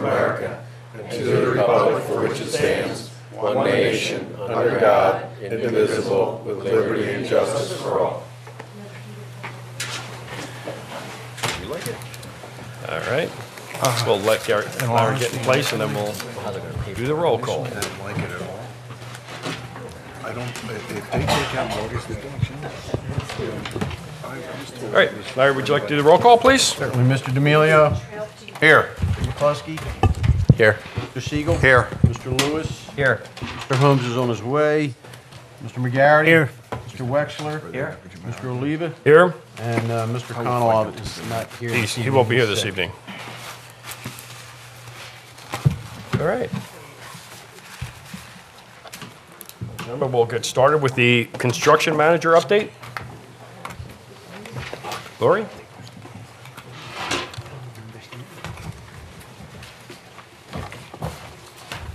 America and to the republic for which it stands, one nation, under God, indivisible, with liberty and justice for all. You like it? All right. We'll let Larry get in place, and then we'll do the roll call. I don't like it at all. I don't, if they take out mortgage deductions. All right, Larry, would you like to do the roll call, please? Certainly, Mr. D'Amelio. Here. Mr. McCluskey. Here. Mr. Siegel. Here. Mr. Lewis. Here. Mr. Holmes is on his way. Mr. McGarity. Here. Mr. Wexler. Here. Mr. Oliva. Here. And Mr. Connell is not here. He won't be here this evening. All right. Remember, we'll get started with the construction manager update. Lori?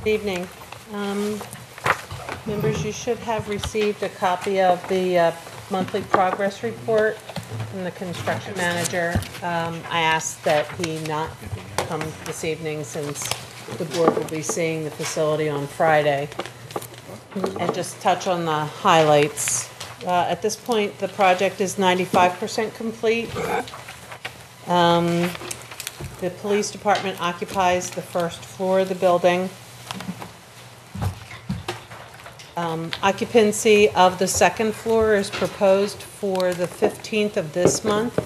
Good evening. Members, you should have received a copy of the monthly progress report from the construction manager. I asked that he not come this evening since the board will be seeing the facility on Friday. And just touch on the highlights. At this point, the project is 95% complete. The police department occupies the first floor of the building. Occupancy of the second floor is proposed for the 15th of this month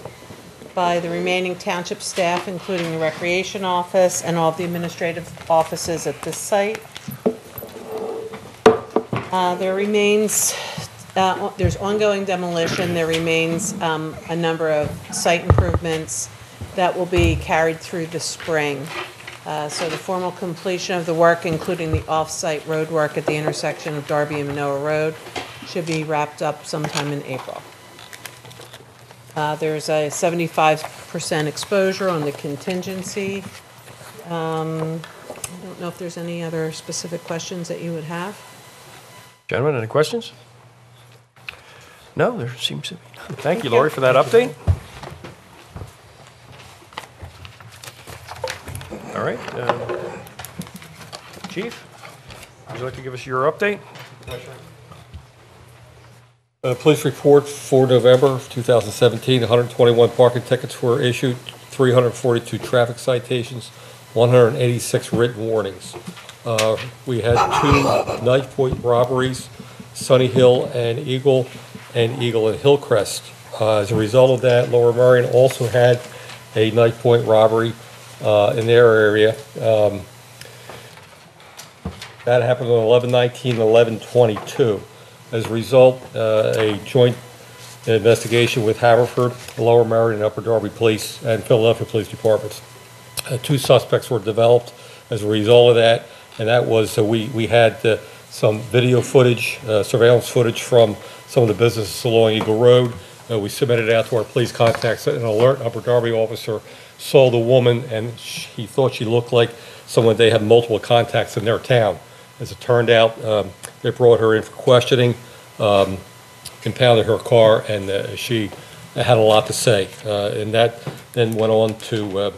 by the remaining township staff, including the recreation office and all of the administrative offices at this site. There's ongoing demolition. There remains a number of site improvements that will be carried through the spring. So the formal completion of the work, including the off-site road work at the intersection of Darby and Manoa Road, should be wrapped up sometime in April. There's a 75% exposure on the contingency. I don't know if there's any other specific questions that you would have. Gentlemen, any questions? No, there seems to be none. Thank you, Lori, for that update. All right. Chief, would you like to give us your update? Police report for November of 2017, 121 parking tickets were issued, 342 traffic citations, 186 written warnings. We had 2 knife point robberies, Sunny Hill and Eagle and Hillcrest. As a result of that, Lower Merion also had a knife point robbery in their area. That happened on 11/19 and 11/22. As a result, a joint investigation with Haverford, Lower Merion, and Upper Darby Police and Philadelphia Police Departments. 2 suspects were developed as a result of that, and that was we had some video footage, surveillance footage from some of the businesses along Eagle Road. We submitted it out to our police contacts. An alert Upper Darby officer saw the woman, and he thought she looked like someone they had multiple contacts in their town. As it turned out, they brought her in for questioning, impounded her car, and she had a lot to say. And that then went on to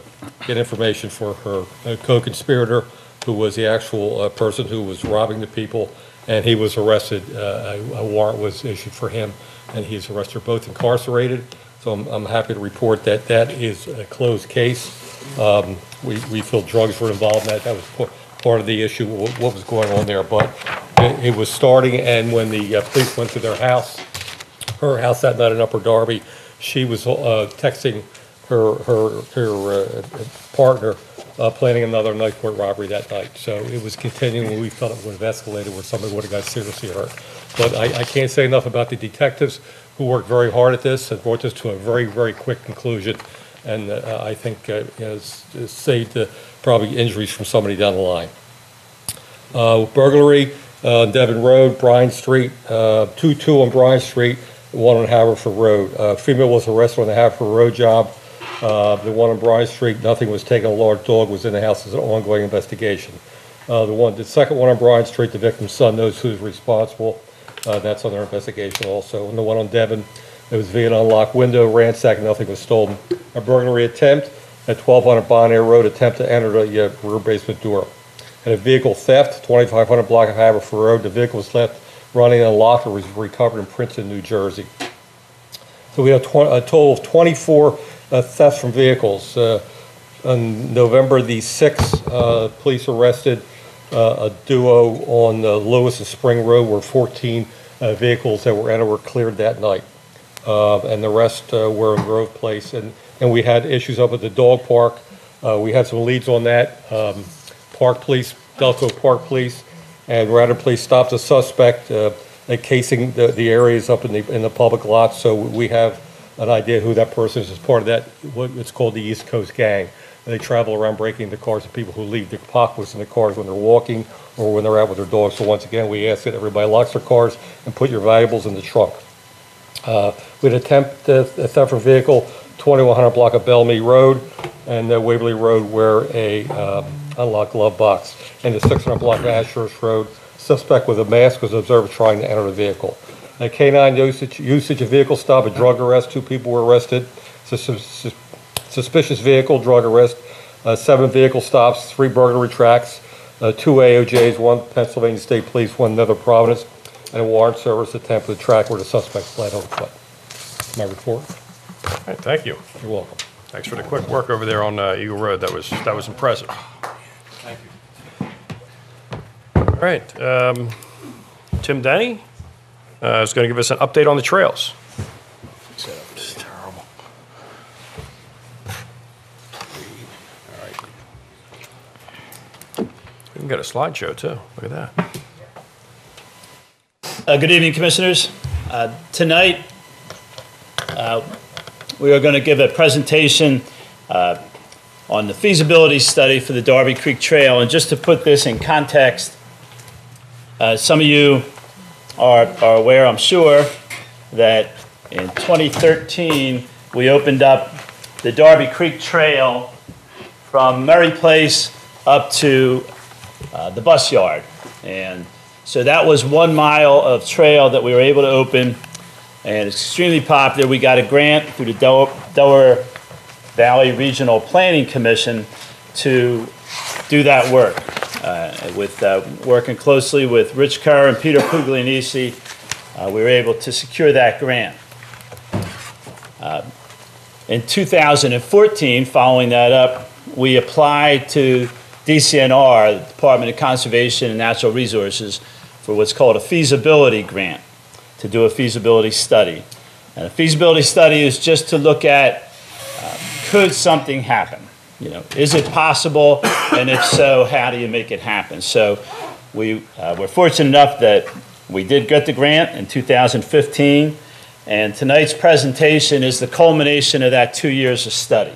get information for her co-conspirator, who was the actual person who was robbing the people, and he was arrested. A warrant was issued for him, and he's arrested. They're both incarcerated, so I'm happy to report that that is a closed case. We feel drugs were involved in that. That was part of the issue, what was going on there, but it was starting, and when the police went to their house, her house that night in Upper Darby, she was texting her partner, planning another knife point robbery that night. So it was continuing. We felt it would have escalated where somebody would have got seriously hurt. But I can't say enough about the detectives who worked very hard at this and brought this to a very, very quick conclusion. And I think saved probably injuries from somebody down the line. Burglary on Devon Road, Bryan Street, 2 on Bryan Street, 1 on Haverford Road. Female was arrested on the Haverford Road job. The one on Bryan Street, nothing was taken. A large dog was in the house. As an ongoing investigation. The second one on Bryan Street, the victim's son knows who's responsible. That's under investigation also. And the one on Devon, it was via an unlocked window, ransacked, nothing was stolen. A burglary attempt, at 1200 Bonaire Road, attempt to enter the rear basement door. And a vehicle theft, 2500 block of Haverford Road. The vehicle was left running unlocked and was recovered in Princeton, New Jersey. So we have a total of 24 thefts from vehicles. On November the 6th, police arrested a duo on Lewis and Spring Road where 14 vehicles that were entered were cleared that night. And the rest were in Grove Place. And we had issues up at the dog park. We had some leads on that. Park Police, Delco Park Police, and Radnor Police stopped a suspect casing the areas up in the public lots. So we have an idea who that person is as part of that, what it's called the East Coast Gang. And they travel around breaking the cars of people who leave their pockets in the cars when they're walking or when they're out with their dogs. So once again, we ask that everybody locks their cars and put your valuables in the trunk. We'd attempt the theft from vehicle 2100 block of Bellamy Road and Waverly Road where a unlocked glove box. And the 600 block of Ashurst Road, suspect with a mask was observed trying to enter the vehicle. A canine usage of vehicle stop, a drug arrest, 2 people were arrested. Suspicious vehicle, drug arrest, 7 vehicle stops, 3 burglary tracks, 2 AOJs, 1 Pennsylvania State Police, 1 Nether Providence, and a warrant service attempt to track where the suspect fled on foot. My report. All right, thank you. You're welcome. Thanks for the quick work over there on Eagle Road. That was impressive. Thank you. All right, Tim Denny is going to give us an update on the trails. It's terrible. We can get a slideshow too. Look at that. Good evening, Commissioners. Tonight, we are going to give a presentation on the feasibility study for the Darby Creek Trail. And just to put this in context, some of you are aware, I'm sure, that in 2013, we opened up the Darby Creek Trail from Murray Place up to the bus yard. And so that was 1 mile of trail that we were able to open, and it's extremely popular. We got a grant through the Delaware Valley Regional Planning Commission to do that work, working closely with Rich Kerr and Peter Puglianese. We were able to secure that grant. In 2014, following that up, we applied to DCNR, the Department of Conservation and Natural Resources, for what's called a feasibility grant, to do a feasibility study. And a feasibility study is just to look at, could something happen? You know, is it possible? And if so, how do you make it happen? So we're fortunate enough that we did get the grant in 2015, and tonight's presentation is the culmination of that 2 years of study.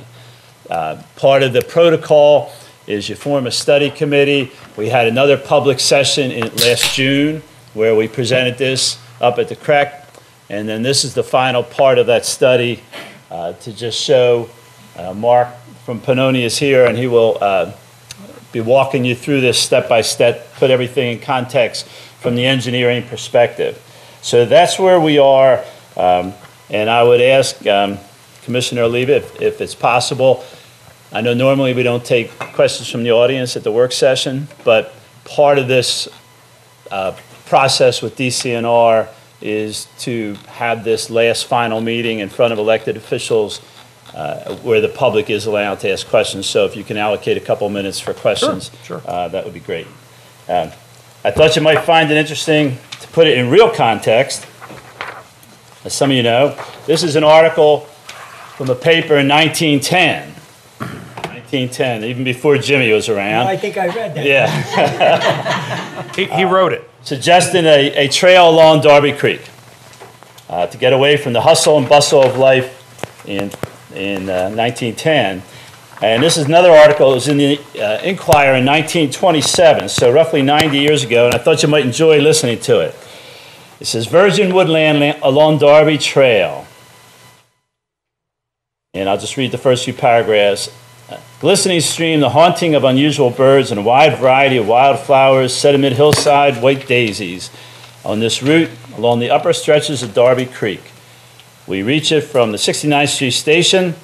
Part of the protocol is you form a study committee. We had another public session last June where we presented this up at the CREC, and then this is the final part of that study to just show. Mark from Pannoni is here, and he will be walking you through this step by step, put everything in context from the engineering perspective. So that's where we are, and I would ask Commissioner Oliva if it's possible. I know normally we don't take questions from the audience at the work session, but part of this process with DCNR is to have this last final meeting in front of elected officials where the public is allowed to ask questions. So if you can allocate a couple minutes for questions, Sure. That would be great. I thought you might find it interesting to put it in real context. As some of you know, this is an article from a paper in 1910. 1910, even before Jimmy was around. I think I read that. Yeah. He wrote it. Suggesting a trail along Darby Creek to get away from the hustle and bustle of life in 1910. And this is another article that was in the Inquirer in 1927, so roughly 90 years ago, and I thought you might enjoy listening to it. It says, virgin woodland along Darby Trail. And I'll just read the first few paragraphs. Glistening stream, the haunting of unusual birds and a wide variety of wildflowers set amid hillside white daisies. On this route, along the upper stretches of Darby Creek. We reach it from the 69th Street Station,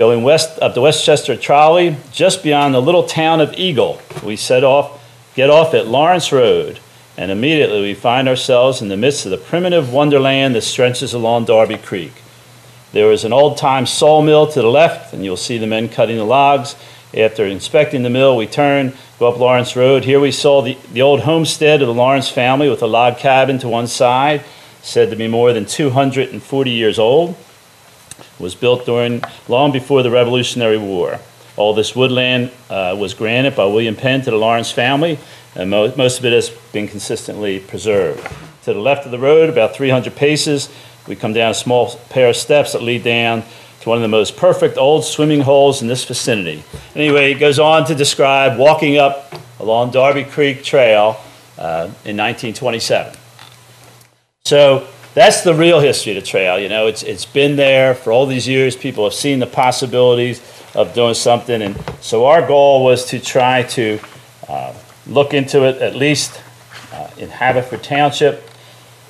Going west up the Westchester Trolley, just beyond the little town of Eagle, we get off at Lawrence Road, and immediately we find ourselves in the midst of the primitive wonderland that stretches along Darby Creek. There is an old-time sawmill to the left, and you'll see the men cutting the logs. After inspecting the mill, we turn, go up Lawrence Road. Here we saw the old homestead of the Lawrence family with a log cabin to one side, said to be more than 240 years old. Was built long before the Revolutionary War. All this woodland was granted by William Penn to the Lawrence family, and most of it has been consistently preserved. To the left of the road, about 300 paces, we come down a small pair of steps that lead down to one of the most perfect old swimming holes in this vicinity. Anyway, he goes on to describe walking up along Darby Creek Trail in 1927. So that's the real history of the trail. You know, it's been there for all these years. People have seen the possibilities of doing something, and so our goal was to try to look into it, at least in Haverford Township,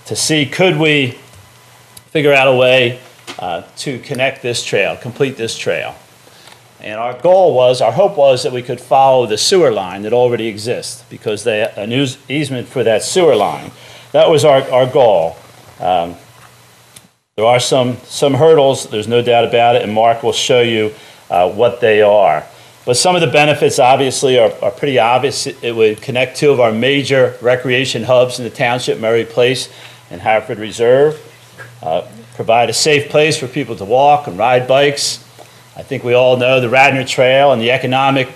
to see could we figure out a way to connect this trail, complete this trail. And our hope was that we could follow the sewer line that already exists, because they a new easement for that sewer line. That was our goal. There are some hurdles, there's no doubt about it, and Mark will show you what they are. But some of the benefits obviously are pretty obvious. It would connect two of our major recreation hubs in the township, Murray Place and Haverford Reserve. Provide a safe place for people to walk and ride bikes. I think we all know the Radnor Trail and the economic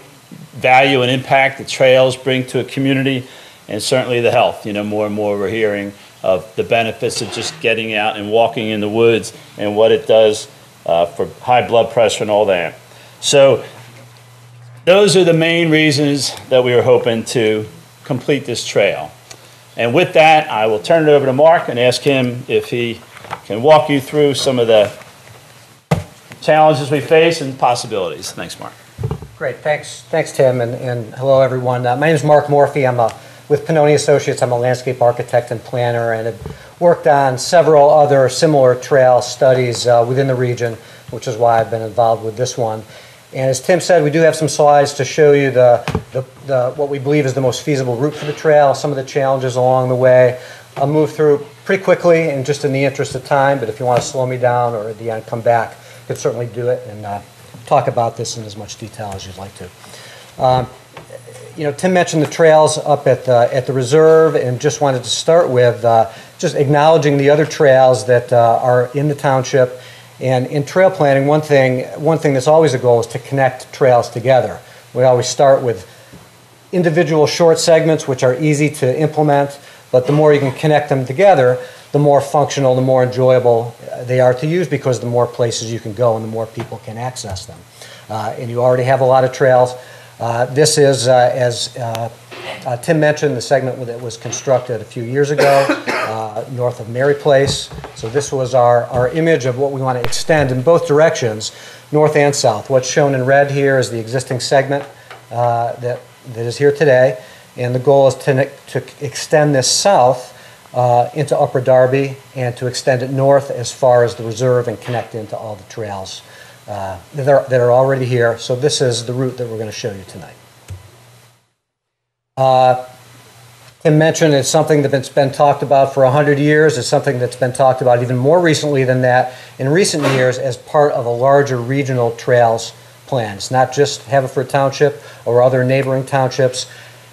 value and impact the trails bring to a community, and certainly the health. You know, more and more we're hearing of the benefits of just getting out and walking in the woods and what it does for high blood pressure and all that. So those are the main reasons that we were hoping to complete this trail. And with that, I will turn it over to Mark and ask him if he can walk you through some of the challenges we face and possibilities. Thanks, Mark. Great, thanks Tim, and hello everyone. My name is Mark Morphy. I'm with Pannoni Associates. I'm a landscape architect and planner, and have worked on several other similar trail studies within the region, which is why I've been involved with this one. And as Tim said, we do have some slides to show you what we believe is the most feasible route for the trail, some of the challenges along the way. I'll move through pretty quickly and just in the interest of time, but if you want to slow me down or at the end come back, you can certainly do it and talk about this in as much detail as you'd like to. You know, Tim mentioned the trails up at the reserve, and just wanted to start with just acknowledging the other trails that are in the township. And in trail planning, one thing that's always a goal is to connect trails together. We always start with individual short segments, which are easy to implement, but the more you can connect them together, the more functional, the more enjoyable they are to use, because the more places you can go and the more people can access them. And you already have a lot of trails. This is, as Tim mentioned, the segment that was constructed a few years ago north of Mary Place. So this was our image of what we want to extend in both directions, north and south. What's shown in red here is the existing segment that is here today, and the goal is to extend this south into Upper Darby, and to extend it north as far as the reserve and connect into all the trails that are already here. So this is the route that we're going to show you tonight. Tim mentioned it's something that's been talked about for 100 years. It's something that's been talked about even more recently than that in recent years as part of a larger regional trails plan. It's not just Haverford Township or other neighboring townships.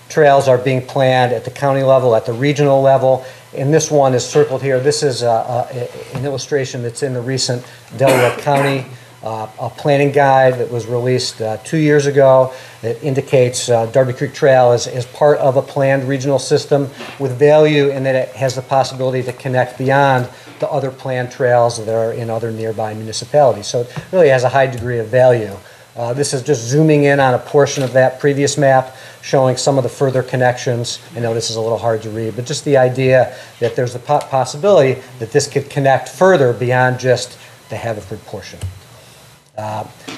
Trails are being planned at the county level, at the regional level, and this one is circled here. This is an illustration that's in the recent Delaware County a planning guide that was released 2 years ago that indicates Darby Creek Trail as part of a planned regional system with value, in that it has the possibility to connect beyond the other planned trails that are in other nearby municipalities. So it really has a high degree of value. This is just zooming in on a portion of that previous map, showing some of the further connections. I know this is a little hard to read, but just the idea that there's a possibility that this could connect further beyond just the Haverford portion.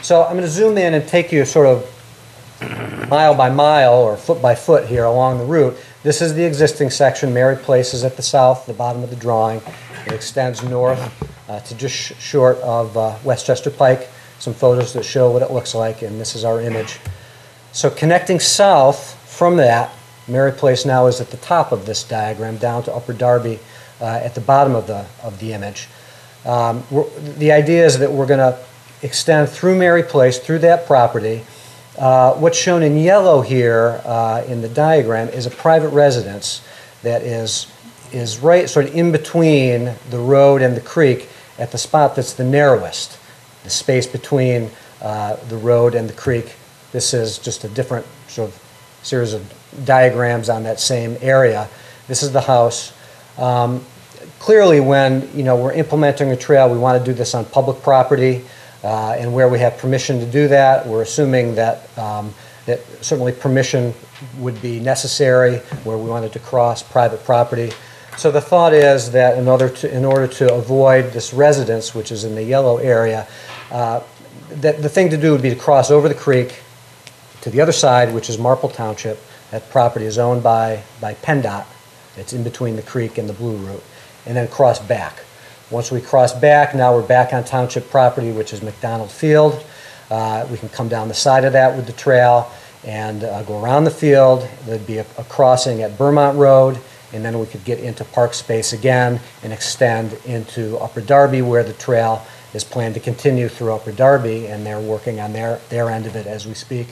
So I'm going to zoom in and take you sort of mile by mile or foot by foot here along the route. This is the existing section. Mary Place is at the south, the bottom of the drawing. It extends north to just short of Westchester Pike some photos that show what it looks like, and this is our image. So connecting south from that, Mary Place now is at the top of this diagram, down to Upper Darby at the bottom of the image. The idea is that we're going to extend through Mary Place, through that property. What's shown in yellow here in the diagram is a private residence that is right sort of in between the road and the creek at the spot that's the narrowest, the space between the road and the creek. This is just a different sort of series of diagrams on that same area. This is the house. Clearly, when we're implementing a trail, we want to do this on public property, and where we have permission to do that, we're assuming that that certainly permission would be necessary where we wanted to cross private property. So the thought is that in order to avoid this residence, which is in the yellow area, that the thing to do would be to cross over the creek to the other side, which is Marple Township. That property is owned by PennDOT. It's in between the creek and the Blue Route, and then cross back. Once we cross back, now we're back on township property, which is McDonald Field. We can come down the side of that with the trail and go around the field. There'd be a crossing at Vermont Road, and then we could get into park space again and extend into Upper Darby, where the trail is planned to continue through Upper Darby, and they're working on their end of it as we speak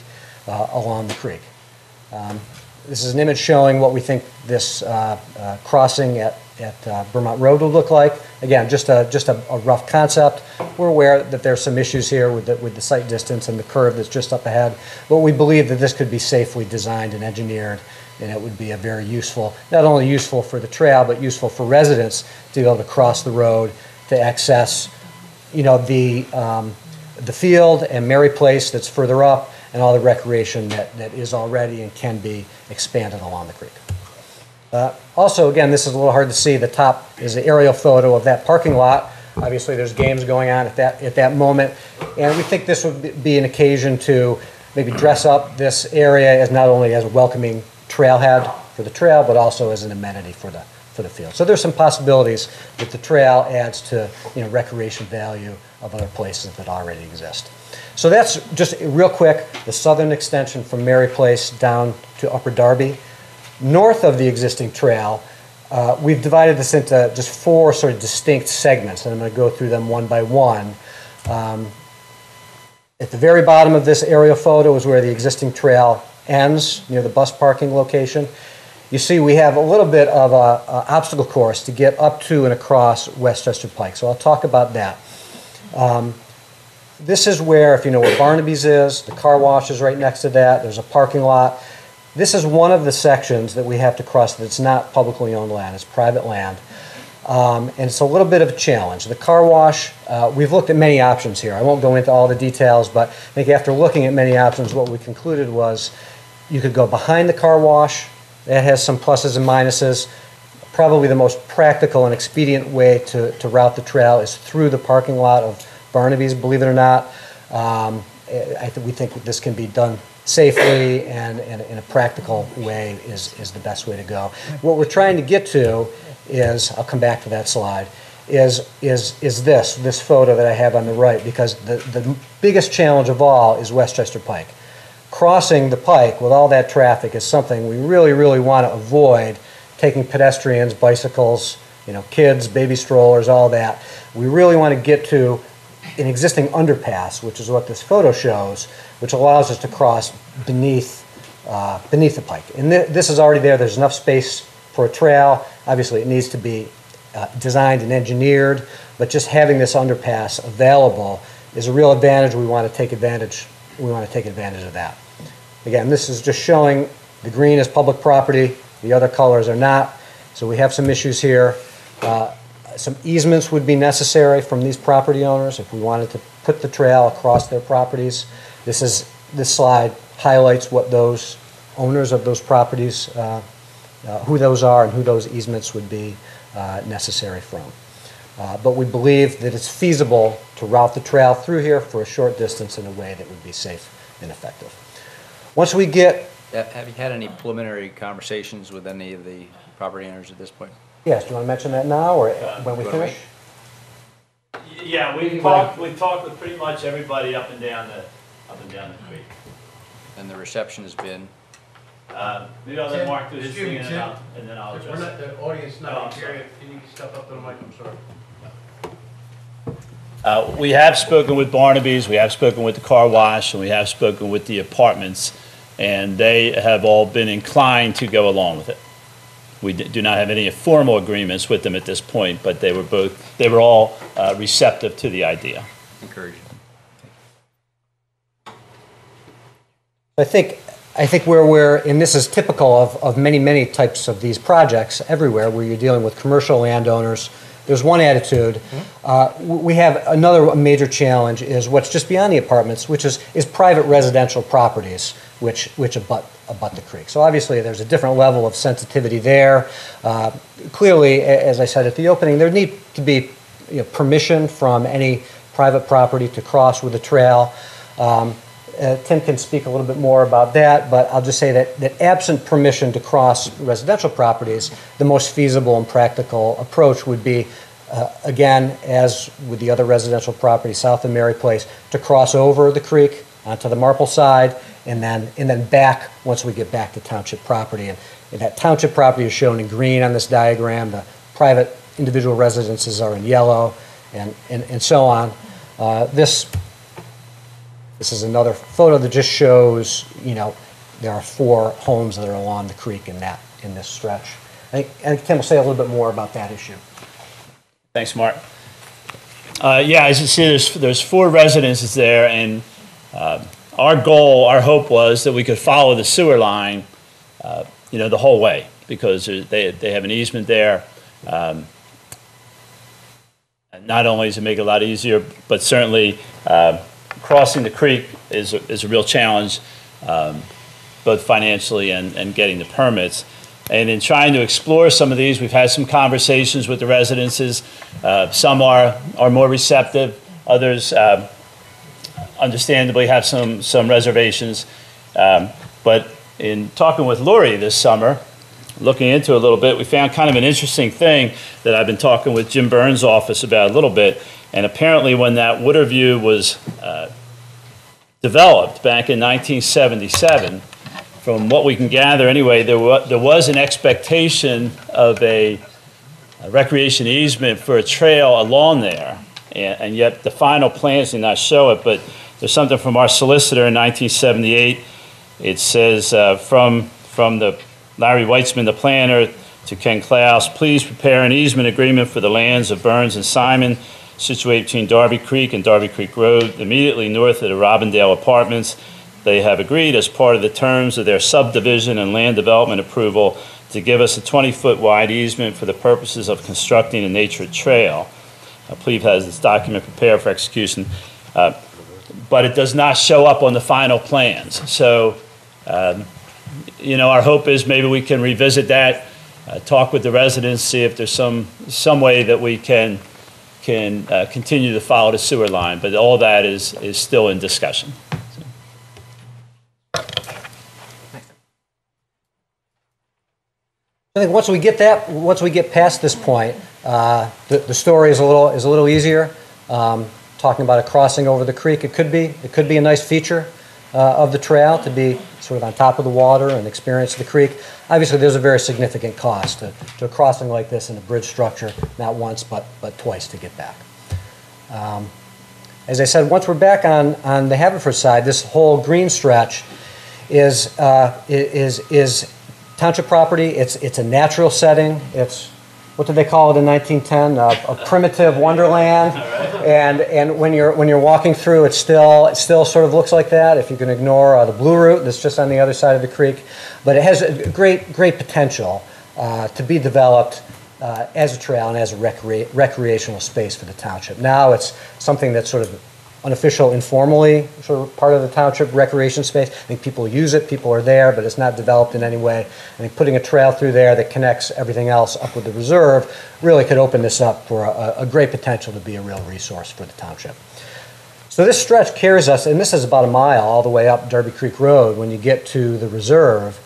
along the creek. This is an image showing what we think this crossing at Vermont Road will look like. Again, just a rough concept. We're aware that there's some issues here with the sight distance and the curve that's just up ahead, but we believe that this could be safely designed and engineered, and it would be a very useful, not only useful for the trail, but useful for residents to be able to cross the road to access, the field and Mary Place that's further up, and all the recreation that is already and can be expanded along the creek. Also, again, this is a little hard to see. The top is an aerial photo of that parking lot. Obviously, there's games going on at that moment, and we think this would be an occasion to maybe dress up this area as not only as a welcoming trailhead for the trail, but also as an amenity for the field. So there's some possibilities that the trail adds to recreation value of other places that already exist. So that's just real quick, the southern extension from Mary Place down to Upper Darby. North of the existing trail, we've divided this into just 4 sort of distinct segments, and I'm going to go through them one by one. At the very bottom of this aerial photo is where the existing trail ends, near the bus parking location. You see we have a little bit of an obstacle course to get up to and across Westchester Pike, so I'll talk about that. This is where, if you know where Barnaby's is, the car wash is right next to that. There's a parking lot. This is one of the sections that we have to cross that's not publicly owned land. It's private land. And it's a little bit of a challenge. The car wash, we've looked at many options here. I won't go into all the details, but I think after looking at many options, what we concluded was you could go behind the car wash. That has some pluses and minuses. Probably the most practical and expedient way to route the trail is through the parking lot of Barnaby's, believe it or not. We think this can be done safely and in a practical way is the best way to go. What we're trying to get to is, I'll come back to that slide, is this photo that I have on the right, because the biggest challenge of all is Westchester Pike. Crossing the Pike with all that traffic is something we really, really want to avoid, taking pedestrians, bicycles, kids, baby strollers, all that. We really want to get to an existing underpass, which is what this photo shows, which allows us to cross beneath the Pike. And this is already there. There's enough space for a trail. Obviously, it needs to be designed and engineered, but just having this underpass available is a real advantage. We want to take advantage. We want to take advantage of that. Again, this is just showing the green is public property. The other colors are not. So we have some issues here. Some easements would be necessary from these property owners if we wanted to put the trail across their properties. This slide highlights what those owners of those properties, who those are and who those easements would be necessary from. But we believe that it's feasible to route the trail through here for a short distance in a way that would be safe and effective. Once we get... Have you had any preliminary conversations with any of the property owners at this point? Yes, do you want to mention that now or when we finish? Yeah, we talked with pretty much everybody up and down the creek. And the reception has been, Maybe I'll let Mark do his thing and then I'll We're address not, it. the audience Oh, I'm not sorry. hearing. Can you step up to the mic? I'm sorry. We have spoken with Barnaby's, we have spoken with the car wash, and we have spoken with the apartments, and they have all been inclined to go along with it. We do not have any formal agreements with them at this point, but they were all receptive to the idea. encouraging. I think where we're, and this is typical of many types of these projects everywhere, where you're dealing with commercial landowners. There's one attitude. We have another major challenge is what's just beyond the apartments, which is private residential properties, which abut the creek. So obviously there's a different level of sensitivity there. Clearly, as I said at the opening, there need to be permission from any private property to cross with a trail. Tim can speak a little bit more about that, but I'll just say that absent permission to cross residential properties, the most feasible and practical approach would be, again, as with the other residential property south of Mary Place, to cross over the creek onto the Marple side, and then back once we get back to township property. And that township property is shown in green on this diagram. The private individual residences are in yellow, and so on. This is another photo that just shows, there are 4 homes that are along the creek in this stretch. And Tim will say a little bit more about that issue. Thanks, Mark. Yeah, as you see, there's 4 residences there, and our hope was that we could follow the sewer line, the whole way, because they have an easement there. Not only does it make it a lot easier, but certainly crossing the creek is a real challenge, both financially and getting the permits. And in trying to explore some of these, we've had some conversations with the residences. Some are more receptive, others understandably have some reservations. But in talking with Lori this summer, looking into it a little bit, we found kind of an interesting thing that I've been talking with Jim Burns' office about a little bit. And apparently when that Waterview was developed back in 1977, from what we can gather anyway, there was an expectation of a recreation easement for a trail along there. And yet the final plans did not show it, but there's something from our solicitor in 1978. It says from the Larry Weitzman, the planner, to Ken Klaus, please prepare an easement agreement for the lands of Burns and Simon, situated between Darby Creek and Darby Creek Road, immediately north of the Robindale Apartments. They have agreed as part of the terms of their subdivision and land development approval to give us a 20-foot wide easement for the purposes of constructing a nature trail. Pleve has this document prepared for execution, but it does not show up on the final plans. So, our hope is maybe we can revisit that, talk with the residents, see if there's some way that we can continue to follow the sewer line, but all that is still in discussion. I think once we get past this point, the story is a little easier. Talking about a crossing over the creek, it could be a nice feature of the trail to be sort of on top of the water and experience the creek. Obviously, there's a very significant cost to a crossing like this in a bridge structure, not once but twice to get back. As I said, once we're back on the Haverford side, this whole green stretch is township property. It's a natural setting. It's, what did they call it in 1910? A primitive wonderland. And when you're walking through, it still sort of looks like that. If you can ignore the Blue Route that's just on the other side of the creek, but it has a great potential to be developed as a trail and as a recreational space for the township. Now it's something that's sort of unofficial, informally, sort of part of the township recreation space. I think people use it, people are there, but it's not developed in any way. I think putting a trail through there that connects everything else up with the reserve really could open this up for a great potential to be a real resource for the township. So this stretch carries us, and this is about a mile all the way up Darby Creek Road when you get to the reserve.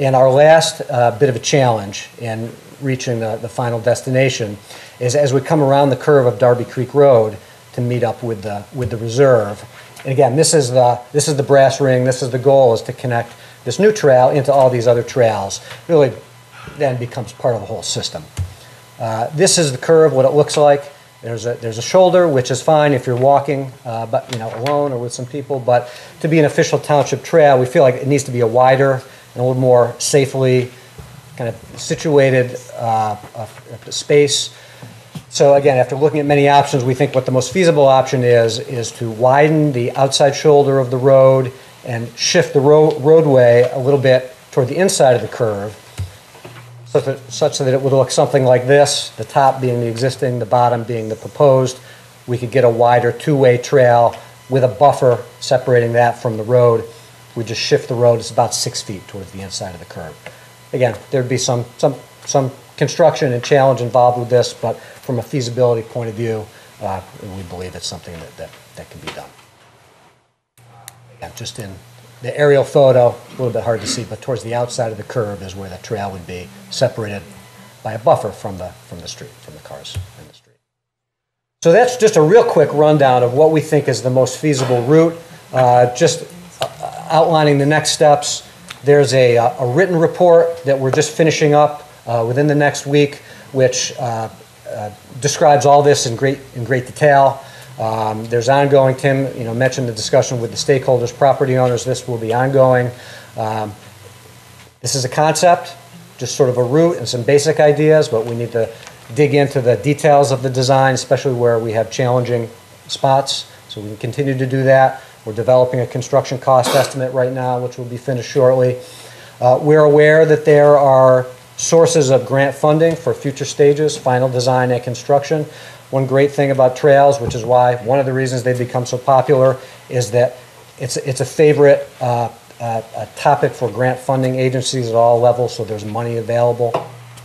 And our last bit of a challenge in reaching the final destination is as we come around the curve of Darby Creek Road to meet up with the reserve. And again, this is the brass ring. This is the goal, is to connect this new trail into all these other trails. Really, then becomes part of the whole system. This is the curve, what it looks like. There's a shoulder, which is fine if you're walking, but alone or with some people. But to be an official township trail, we feel like it needs to be a wider and a little more safely kind of situated space. So again, after looking at many options, we think what the most feasible option is to widen the outside shoulder of the road and shift the roadway a little bit toward the inside of the curve, such that it would look something like this, the top being the existing, the bottom being the proposed. We could get a wider two-way trail with a buffer separating that from the road. We just shift the road, it's about 6 feet towards the inside of the curve. Again, there'd be some construction and challenge involved with this, but from a feasibility point of view, we believe it's something that can be done. Again, just in the aerial photo, a little bit hard to see, but towards the outside of the curve is where the trail would be separated by a buffer from the street, from the cars in the street. So that's just a real quick rundown of what we think is the most feasible route. Just outlining the next steps. There's a written report that we're just finishing up within the next week, which describes all this in great detail. There's ongoing, Tim mentioned the discussion with the stakeholders, property owners. This will be ongoing. This is a concept, just sort of a route and some basic ideas, but we need to dig into the details of the design, especially where we have challenging spots. So we can continue to do that. We're developing a construction cost estimate right now, which will be finished shortly. We're aware that there are sources of grant funding for future stages, final design and construction. One great thing about trails, which is why one of the reasons they've become so popular, is that it's a favorite topic for grant funding agencies at all levels, so there's money available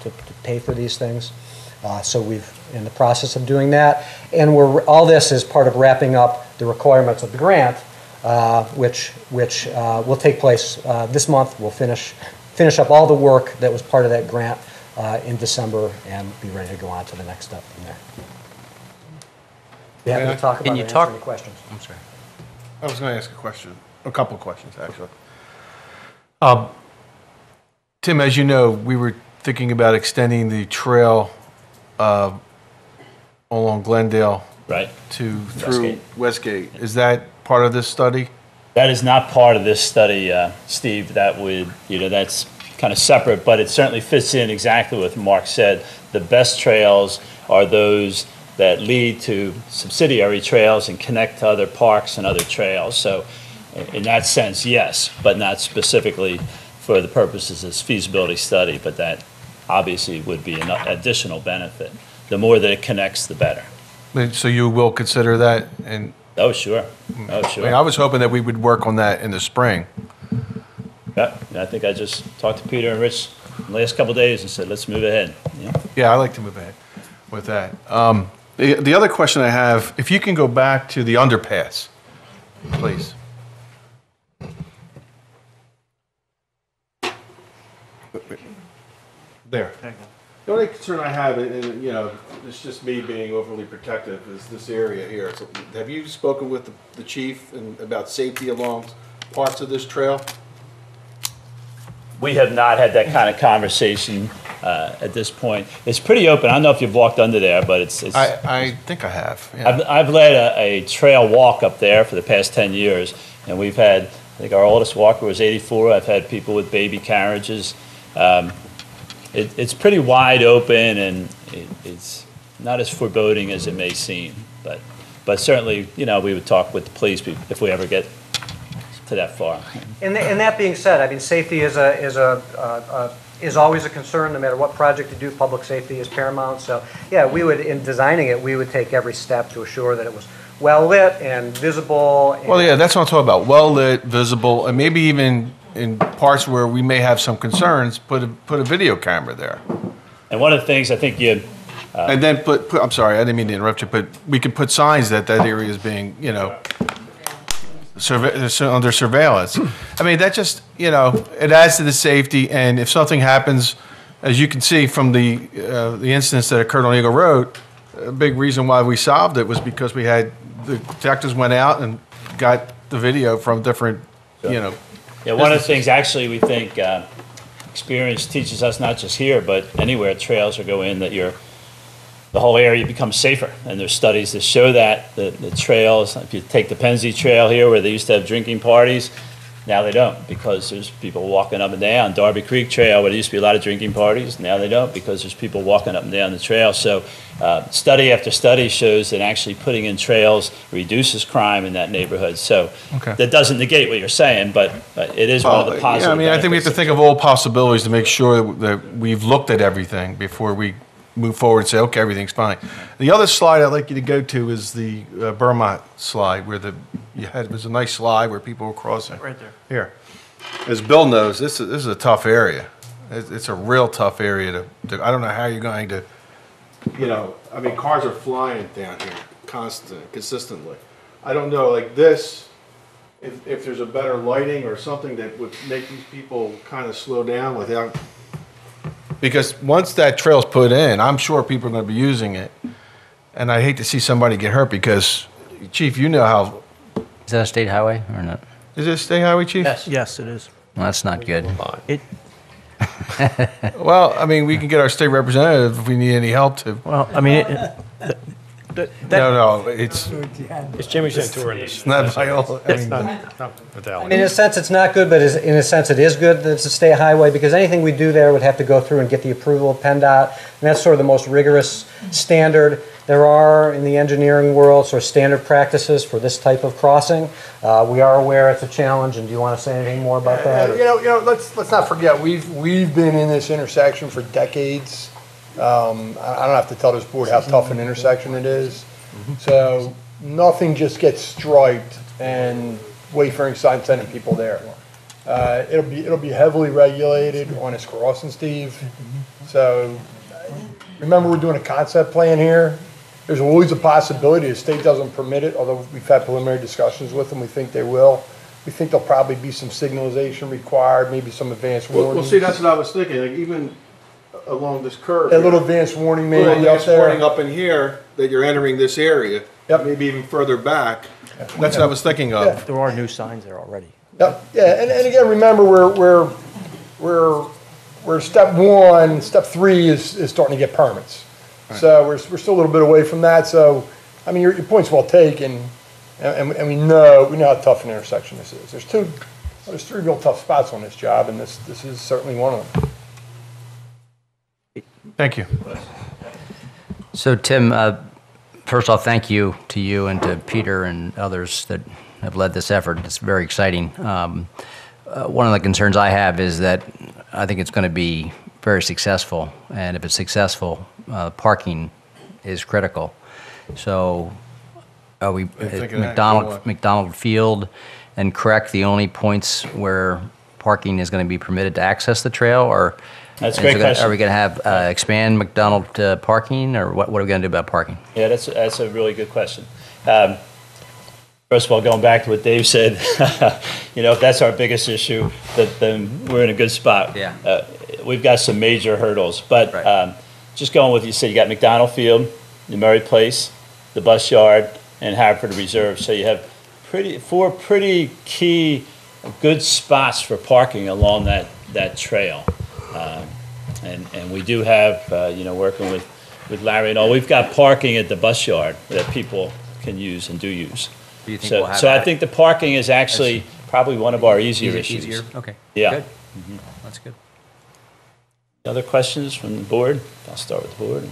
to pay for these things. So we've in the process of doing that, and all this is part of wrapping up the requirements of the grant, which will take place this month. We'll finish up all the work that was part of that grant in December and be ready to go on to the next step from there. Be happy to talk about it and answer any questions. I'm sorry. I was going to ask a couple questions, actually. Tim, as you know, we were thinking about extending the trail along Glendale Right. through Westgate. Is that part of this study? That is not part of this study, Steve. That would, that's kind of separate, but it certainly fits in exactly what Mark said. The best trails are those that lead to subsidiary trails and connect to other parks and other trails. So in that sense, yes, but not specifically for the purposes of this feasibility study, but that obviously would be an additional benefit. The more that it connects, the better. So you will consider that? And Oh, sure. Oh, sure. I was hoping that we would work on that in the spring. Yeah, I think I just talked to Peter and Rich the last couple of days and said, let's move ahead. Yeah. Yeah, I like to move ahead with that. The other question I have, if you can go back to the underpass, please. There. The only concern I have, and it's just me being overly protective, is this area here. So have you spoken with the chief about safety along parts of this trail? We have not had that kind of conversation at this point. It's pretty open. I don't know if you've walked under there, but it's I think I have. Yeah. I've led a trail walk up there for the past 10 years, and we've had, I think our oldest walker was 84. I've had people with baby carriages. It's pretty wide open, and it's not as foreboding as it may seem. But certainly, we would talk with the police if we ever get to that far. And that being said, I mean, safety is always a concern, no matter what project you do. Public safety is paramount. So, yeah, in designing it, we would take every step to assure that it was well lit and visible. Well, yeah, that's what I'm talking about. Well lit, visible, and maybe even in parts where we may have some concerns, put a video camera there. And one of the things I think you. And then I'm sorry, I didn't mean to interrupt you, but we could put signs that area is being, under surveillance. I mean, that just, you know, it adds to the safety, and if something happens, as you can see from the incidents that occurred on Eagle Road, a big reason why we solved it was because we had, the detectives went out and got the video from different, you know. Yeah, one of the things actually we think experience teaches us, not just here, but anywhere trails are go in, that the whole area becomes safer. And there's studies that show that the trails, if you take the Pennsy Trail here where they used to have drinking parties, now they don't, because there's people walking up and down. Darby Creek Trail, where there used to be a lot of drinking parties, now they don't, because there's people walking up and down the trail. So study after study shows that actually putting in trails reduces crime in that neighborhood. So that doesn't negate what you're saying, but it is one of the positive Yeah, I mean, I think we have to think of all possibilities to make sure that we've looked at everything before we move forward and say, okay, everything's fine. The other slide I'd like you to go to is the Vermont slide, where it was a nice slide where people were crossing. Right there. Here. As Bill knows, this is a tough area. It's a real tough area to I don't know how you're going to, you know, I mean, cars are flying down here consistently. I don't know, like this, if there's a better lighting or something that would make these people kind of slow down without, because once that trail's put in, I'm sure people are going to be using it. And I hate to see somebody get hurt because, Chief, you know how. Is that a state highway or not? Is it a state highway, Chief? Yes, it is. Well, that's not good. Well, I mean, we can get our state representative if we need any help to. Well, I mean, No, it's Jimmy Santora in this. not Viola. I It's mean, not with Alan. In a sense, it's not good, but in a sense, it is good that it's a state highway, because anything we do there would have to go through and get the approval of PennDOT, and that's sort of the most rigorous standard. There are, in the engineering world, sort of standard practices for this type of crossing. We are aware it's a challenge, and do you want to say anything more about that? or- You know, let's not forget, we've been in this intersection for decades. I don't have to tell this board how tough an intersection it is. So nothing just gets striped and wayfaring signs sending people there. It'll be heavily regulated on its crossing, Steve. So remember, we're doing a concept plan here. There's always a possibility the state doesn't permit it, although we've had preliminary discussions with them. We think they will. We think there'll probably be some signalization required, maybe some advanced warning. well, see, that's what I was thinking. Like even along this curve, A little advanced warning little maybe up advance warning there. up in here that you're entering this area. Yep. Maybe even further back. That's what I was thinking of. there are new signs there already. Yep, yeah, and again, remember, we're step one, step three is starting to get permits. So we're still a little bit away from that, so, I mean, your point's well taken, and we know how tough an intersection this is. There's three real tough spots on this job, and this is certainly one of them. Thank you. So, Tim, first off, thank you to you and to Peter and others that have led this effort. It's very exciting. One of the concerns I have is that I think it's going to be very successful, and if it's successful, parking is critical. So, are we at McDonald Field and correct the only points where parking is going to be permitted to access the trail, or That's a great question. are we going to have expand McDonald parking, or what are we going to do about parking? Yeah, that's a really good question. First of all, going back to what Dave said, if that's our biggest issue, then we're in a good spot. Yeah. We've got some major hurdles, but Right. just going with you said, you got McDonald Field, the Murray Place, the Bus Yard, and Haverford Reserve. So you have four pretty key good spots for parking along that trail. And we do have, working with Larry and all, we've got parking at the Bus Yard that people can use and do use. Do you think So, we'll have so I that? think the parking is actually probably one of our easier issues. Easier? Okay. Yeah. Good. That's good. Other questions from the board? I'll start with the board.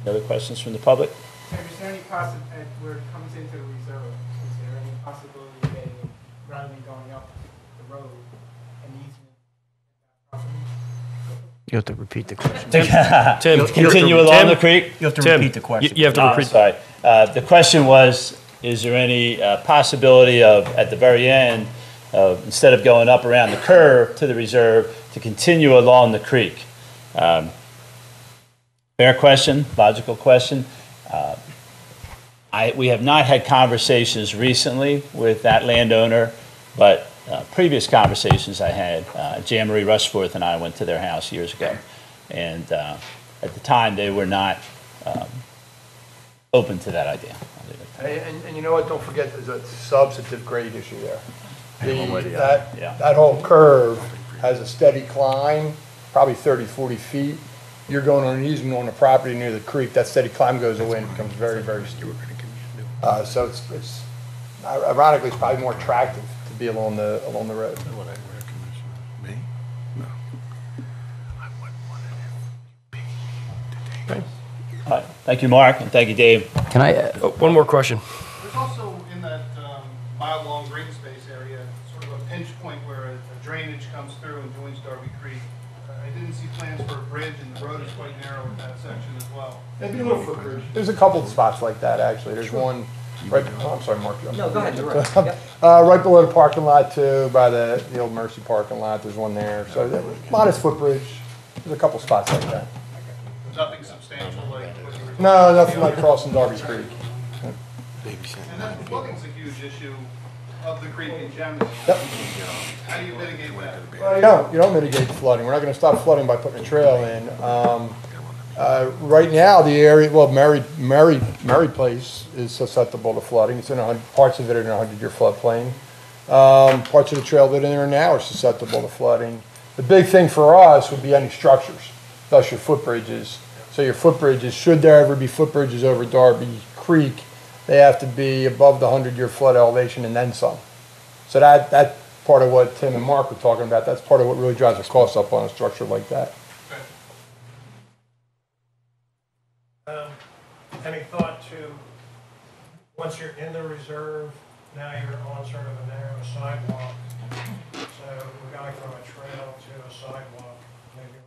Other questions from the public? Is there any possibility, where it comes into the reserve, is there any possibility of getting, rather than going up the road, an easement? You have to repeat the question. Tim, Continue along the creek? You have to Tim, repeat the question. You have to Oh, repeat. sorry. The question was, is there any possibility of, at the very end, instead of going up around the curve to the reserve, to continue along the creek? Fair question, logical question. We have not had conversations recently with that landowner, but previous conversations I had, Jan Marie Rushforth and I went to their house years ago. And at the time, they were not open to that idea. And you know what, don't forget, there's a substantive grade issue there. Yeah. That whole curve has a steady climb, probably 30, 40 feet. You're going on an easement on the property near the creek, that steady climb goes away and it becomes very, very steep. So it's ironically, it's probably more attractive to be along the road. What I recommend, me? No. I wouldn't want it. All right. Thank you, Mark, and thank you, Dave. Can I, One more question. There's also in that mile-long green space area, sort of a pinch point where a drainage comes through and joins Darby Creek. I didn't see plans for a bridge, and the road is quite narrow in that section as well. Maybe a little footbridge. There's a couple of spots like that, actually. There's one right, oh, I'm sorry, Mark. No, go ahead, you're right. Yep. Right below the parking lot too, by the old Mercy parking lot, there's one there. So modest footbridge. There's a couple spots like that. Nothing substantial like what you were. No, nothing like crossing Darby Creek. And then flooding's a huge issue of the creek in general. Yep. How do you mitigate that? Well, you don't mitigate flooding. We're not going to stop flooding by putting a trail in. Right now, the area, well, Mary Place is susceptible to flooding. It's in parts of it are in a 100-year floodplain. Parts of the trail that are in there now are susceptible to flooding. The big thing for us would be any structures, thus your footbridges. So your footbridges, should there ever be footbridges over Darby Creek, they have to be above the 100-year flood elevation and then some. So that's part of what Tim and Mark were talking about. That's part of what really drives the cost up on a structure like that. Any thought to, once you're in the reserve, now you're on sort of a narrow sidewalk, so we're going from a trail to a sidewalk, maybe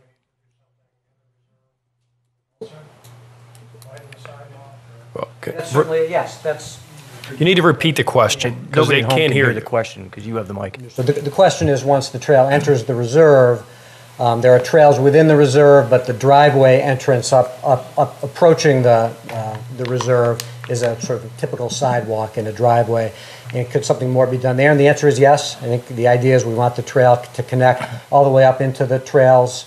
we need to do something in the reserve. Also, widen the sidewalk, or? Okay. That's certainly, yes, that's. You need to repeat the question, because they can't hear the question, because you have the mic. So the question is, once the trail enters the reserve, there are trails within the reserve, but the driveway entrance approaching the reserve is a sort of typical sidewalk in a driveway. And could something more be done there? And the answer is yes. I think the idea is we want the trail to connect all the way up into the trails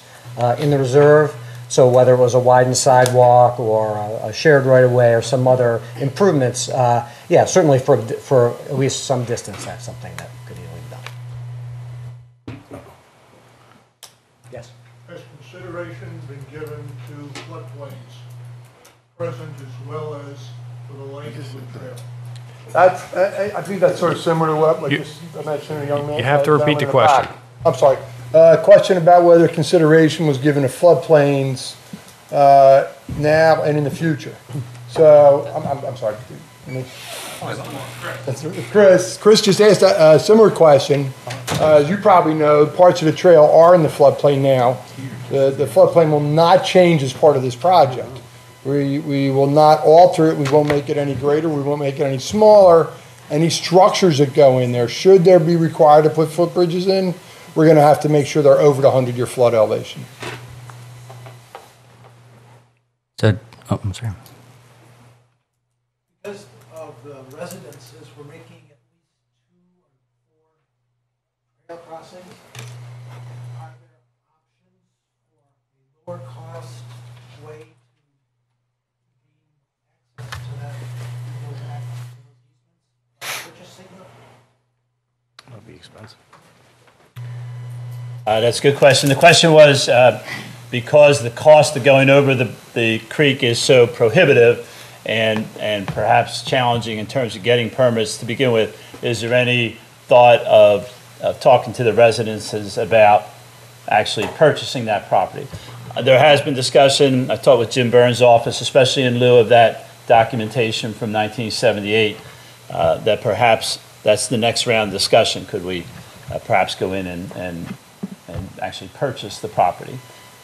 in the reserve. So whether it was a widened sidewalk or a shared right-of-way or some other improvements, yeah, certainly for at least some distance, that's something that could easily be done. Yes. Has consideration been given to floodplains, present as well as for the length of the trail? I think that's sort of similar to what I mentioned, a young man. You have to repeat the question. I'm sorry. Question about whether consideration was given to floodplains now and in the future. So, I'm sorry. Chris just asked a similar question. As you probably know, parts of the trail are in the floodplain now. The floodplain will not change as part of this project. We will not alter it. We won't make it any greater. We won't make it any smaller. Any structures that go in there, should there be required to put footbridges in, we're going to have to make sure they're over the 100-year flood elevation. so, oh, I'm sorry. Because of the residences, we're making at least 2 or 4 trail crossings. Are there options for a lower cost way to gain access to that, those easements, purchasing them? That'll be expensive. That's a good question. The question was, because the cost of going over the creek is so prohibitive and perhaps challenging in terms of getting permits to begin with, is there any thought of talking to the residences about actually purchasing that property? There has been discussion. I talked with Jim Burns' office, especially in lieu of that documentation from 1978, that perhaps that's the next round of discussion. Could we perhaps go in and actually purchase the property?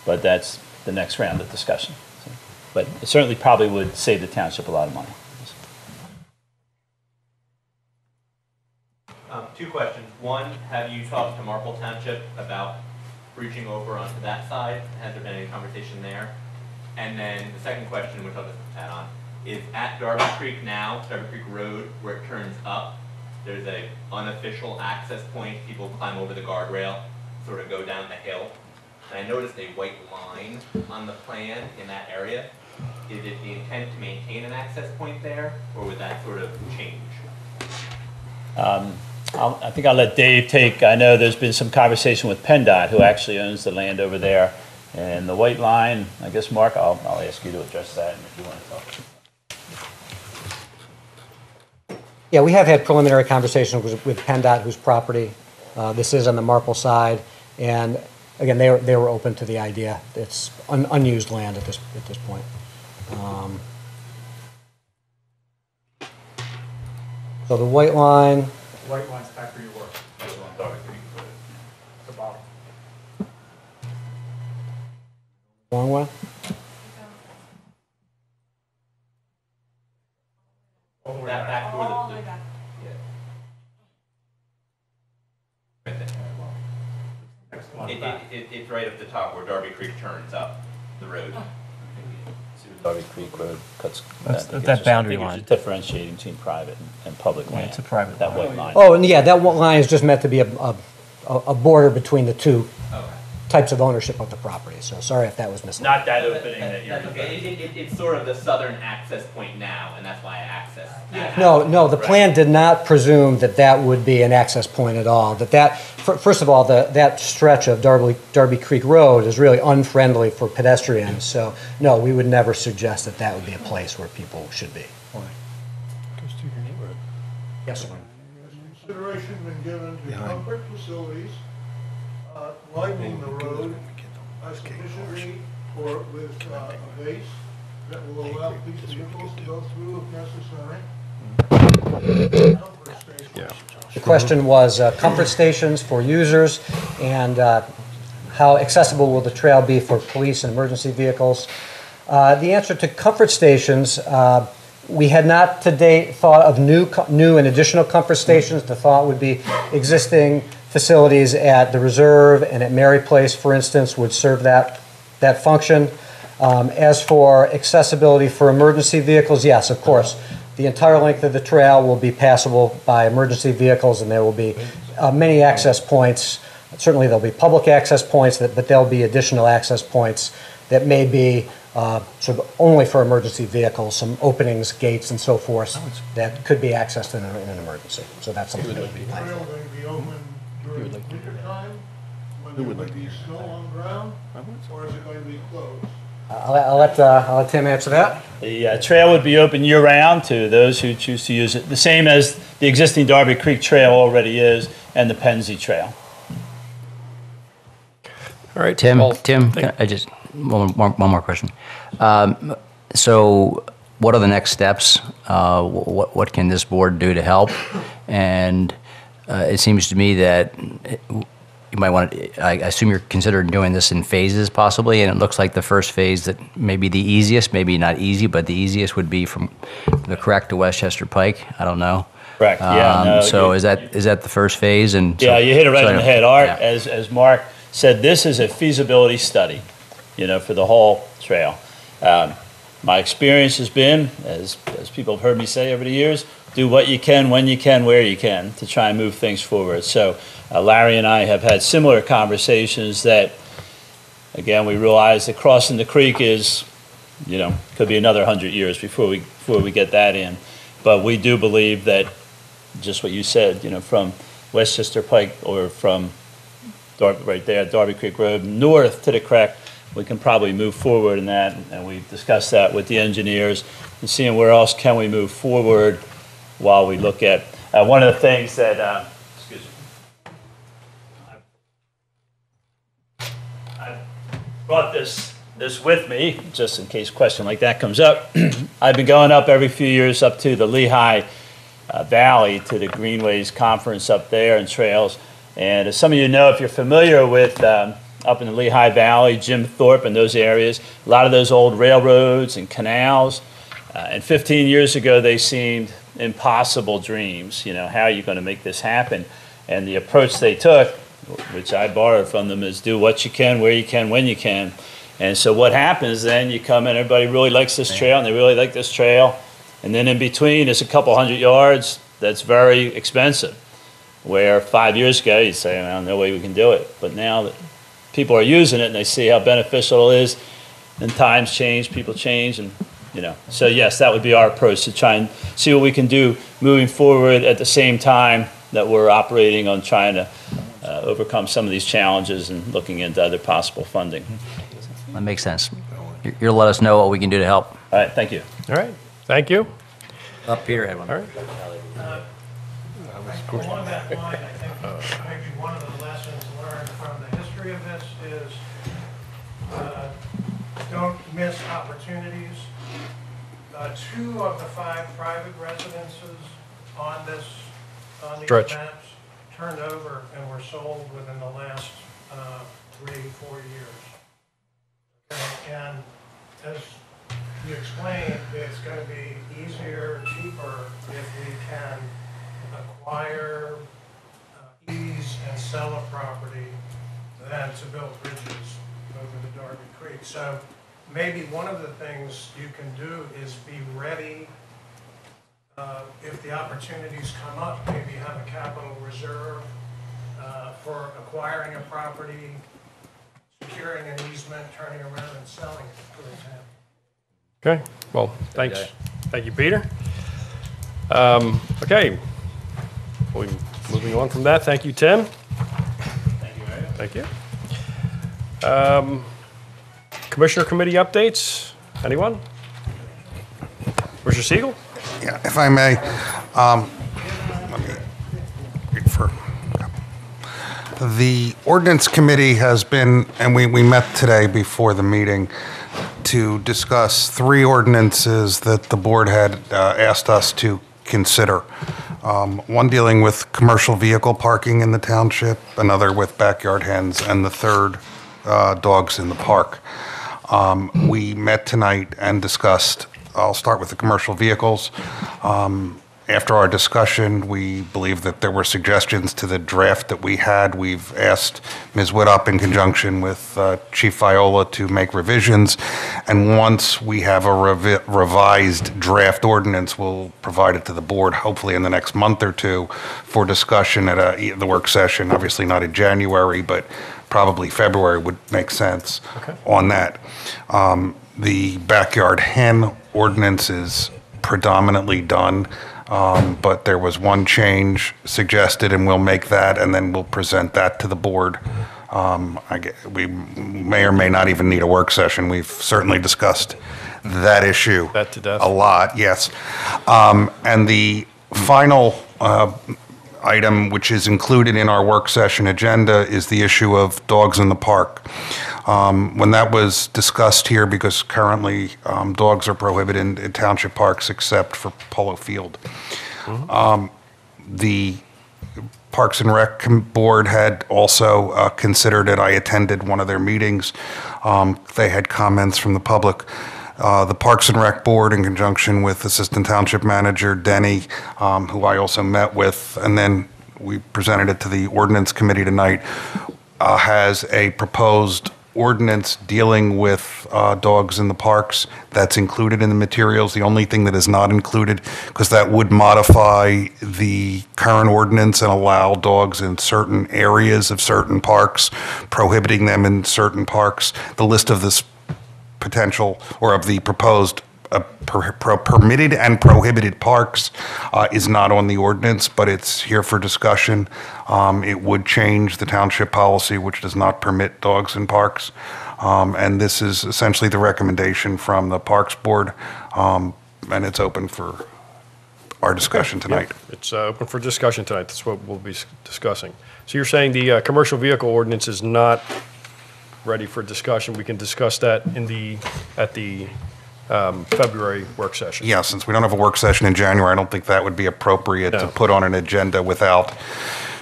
But that's the next round of discussion. So, but it certainly probably would save the township a lot of money. 2 questions. One, have you talked to Marple Township about reaching over onto that side? Has there been any conversation there? And then the second question, which I'll just add on, is at Darby Creek now, Darby Creek Road, where it turns up. There's a unofficial access point. People climb over the guardrail, sort of go down the hill. And I noticed a white line on the plan in that area. Is it the intent to maintain an access point there, or would that sort of change? I think I'll let Dave take, I know there's been some conversation with PennDOT, who actually owns the land over there. And the white line, I guess, Mark, I'll ask you to address that if you want to talk. Yeah, we have had preliminary conversations with PennDOT, whose property this is on the Marple side, and again, they were open to the idea. It's unused land at this point. So the white line. White line's back where you were. That's on Darby Creek, the bottom. Long way. All the way Back back. toward All the, the way back. right there. It's right at the top where Darby Creek turns up the road. Darby Creek Road cuts. That boundary line. Just differentiating between private and public land. It's a private That line. white line. Oh, and yeah, that line is just meant to be a border between the two types of ownership of the property. So sorry if that was misled. Not that opening that you're. That's okay. It's sort of the southern access point now, and that's why I access that. No, the plan did not presume that would be an access point at all. First of all, that stretch of Darby Creek Road is really unfriendly for pedestrians. So no, we would never suggest that would be a place where people should be. Goes through your neighborhood. Yes, sir. Consideration been given to comfort facilities, widening the road sufficiently with a base that will allow police vehicles to go through if necessary. Comfort stations. The question was comfort stations for users and how accessible will the trail be for police and emergency vehicles. The answer to comfort stations, we had not to date thought of new and additional comfort stations. The thought would be existing facilities at the Reserve and at Mary Place, for instance, would serve that function. As for accessibility for emergency vehicles, yes, of course. The entire length of the trail will be passable by emergency vehicles, and there will be many access points. Certainly there'll be public access points, but there'll be additional access points that may be sort of only for emergency vehicles, some openings, gates, and so forth that could be accessed in an emergency. So that's something that would be planned Trail for. going to be open during winter time, when there would be snow on ground, or is it going to be closed? I'll let Tim answer that. The trail would be open year-round to those who choose to use it, the same as the existing Darby Creek Trail already is, and the Pennsy Trail. All right. Tim, well, can I just, one more question. So what are the next steps? What can this board do to help? And it seems to me that you might want to, I assume you're considering doing this in phases possibly, and it looks like the first phase that may be the easiest, maybe not easy, but the easiest would be from the Crack to Westchester Pike. I don't know. Correct, yeah. No, so is that the first phase? And yeah, you hit it right so in the head. Art, yeah. as Mark said, this is a feasibility study, for the whole trail. My experience has been, as people have heard me say over the years, do what you can, when you can, where you can, to try and move things forward. So Larry and I have had similar conversations that, again, we realize that crossing the creek is, could be another 100 years before we get that in. But we do believe that, just what you said, from Westchester Pike or from right there, Darby Creek Road, north to the Crack, we can probably move forward in that, and we've discussed that with the engineers and seeing where else can we move forward while we look at one of the things that excuse me, I brought this with me just in case a question like that comes up. I've been going up every few years up to the Lehigh Valley to the Greenways Conference up there and trails, and as some of you know, if you're familiar with up in the Lehigh Valley, Jim Thorpe and those areas, a lot of those old railroads and canals. And 15 years ago, they seemed impossible dreams. How are you going to make this happen? And the approach they took, which I borrowed from them, is do what you can, where you can, when you can. And so what happens then, you come in, everybody really likes this trail, and they really like this trail. And then in between, there's a couple hundred yards that's very expensive. Where 5 years ago, you'd say, well, no way we can do it. But now that people are using it and they see how beneficial it is, and times change, people change, and So yes, that would be our approach, to try and see what we can do moving forward at the same time that we're operating on trying to overcome some of these challenges and looking into other possible funding. That makes sense. You'll let us know what we can do to help. All right, thank you. All right, thank you. Peter had one. All right. Along that line, I think maybe one of the lessons learned from the history of this is don't miss opportunities. 2 of the 5 private residences on these Stretch. maps turned over and were sold within the last 3-4 years. Okay? And as you explained, it's going to be easier, cheaper if we can acquire, ease, and sell a property than to build bridges over the Darby Creek. So maybe one of the things you can do is be ready if the opportunities come up, maybe have a capital reserve for acquiring a property, securing an easement, turning around and selling it, for example. Okay, well, thanks. Thank you, Peter. Okay, moving on from that, thank you, Tim. Thank you, Mario. Thank you. Commissioner committee updates, anyone? Commissioner Siegel? Yeah, if I may, let me read for. The ordinance committee has been, and we met today before the meeting to discuss 3 ordinances that the board had asked us to consider. One dealing with commercial vehicle parking in the township, another with backyard hens, and the third, dogs in the park. We met tonight and discussed, I'll start with the commercial vehicles. After our discussion, we believe that there were suggestions to the draft that we had. We've asked Ms. Widdop in conjunction with Chief Viola to make revisions. And once we have a revised draft ordinance, we'll provide it to the board, hopefully in the next month or 2, for discussion at the work session. Obviously not in January, but probably February would make sense on that. The backyard hen ordinance is predominantly done. But there was one change suggested, and we'll make that, and then we'll present that to the board. We may or may not even need a work session. We've certainly discussed that issue That to death. a lot, yes. And the final item, which is included in our work session agenda, is the issue of dogs in the park. When that was discussed here, because currently dogs are prohibited in township parks except for Polo Field. The Parks and Rec Board had also considered it. I attended one of their meetings. They had comments from the public. The Parks and Rec Board, in conjunction with Assistant Township Manager Denny, who I also met with, and then we presented it to the Ordinance Committee tonight, has a proposed ordinance dealing with dogs in the parks that's included in the materials. The only thing that is not included, because that would modify the current ordinance and allow dogs in certain areas of certain parks, prohibiting them in certain parks. The list of this potential, or of the proposed permitted and prohibited parks is not on the ordinance, but it's here for discussion. It would change the township policy, which does not permit dogs in parks. And this is essentially the recommendation from the Parks Board, and it's open for our discussion tonight. Yeah, it's open for discussion tonight. That's what we'll be discussing. So you're saying the commercial vehicle ordinance is not ready for discussion. We can discuss that at the February work session. Yeah, since we don't have a work session in January, I don't think that would be appropriate to put on an agenda without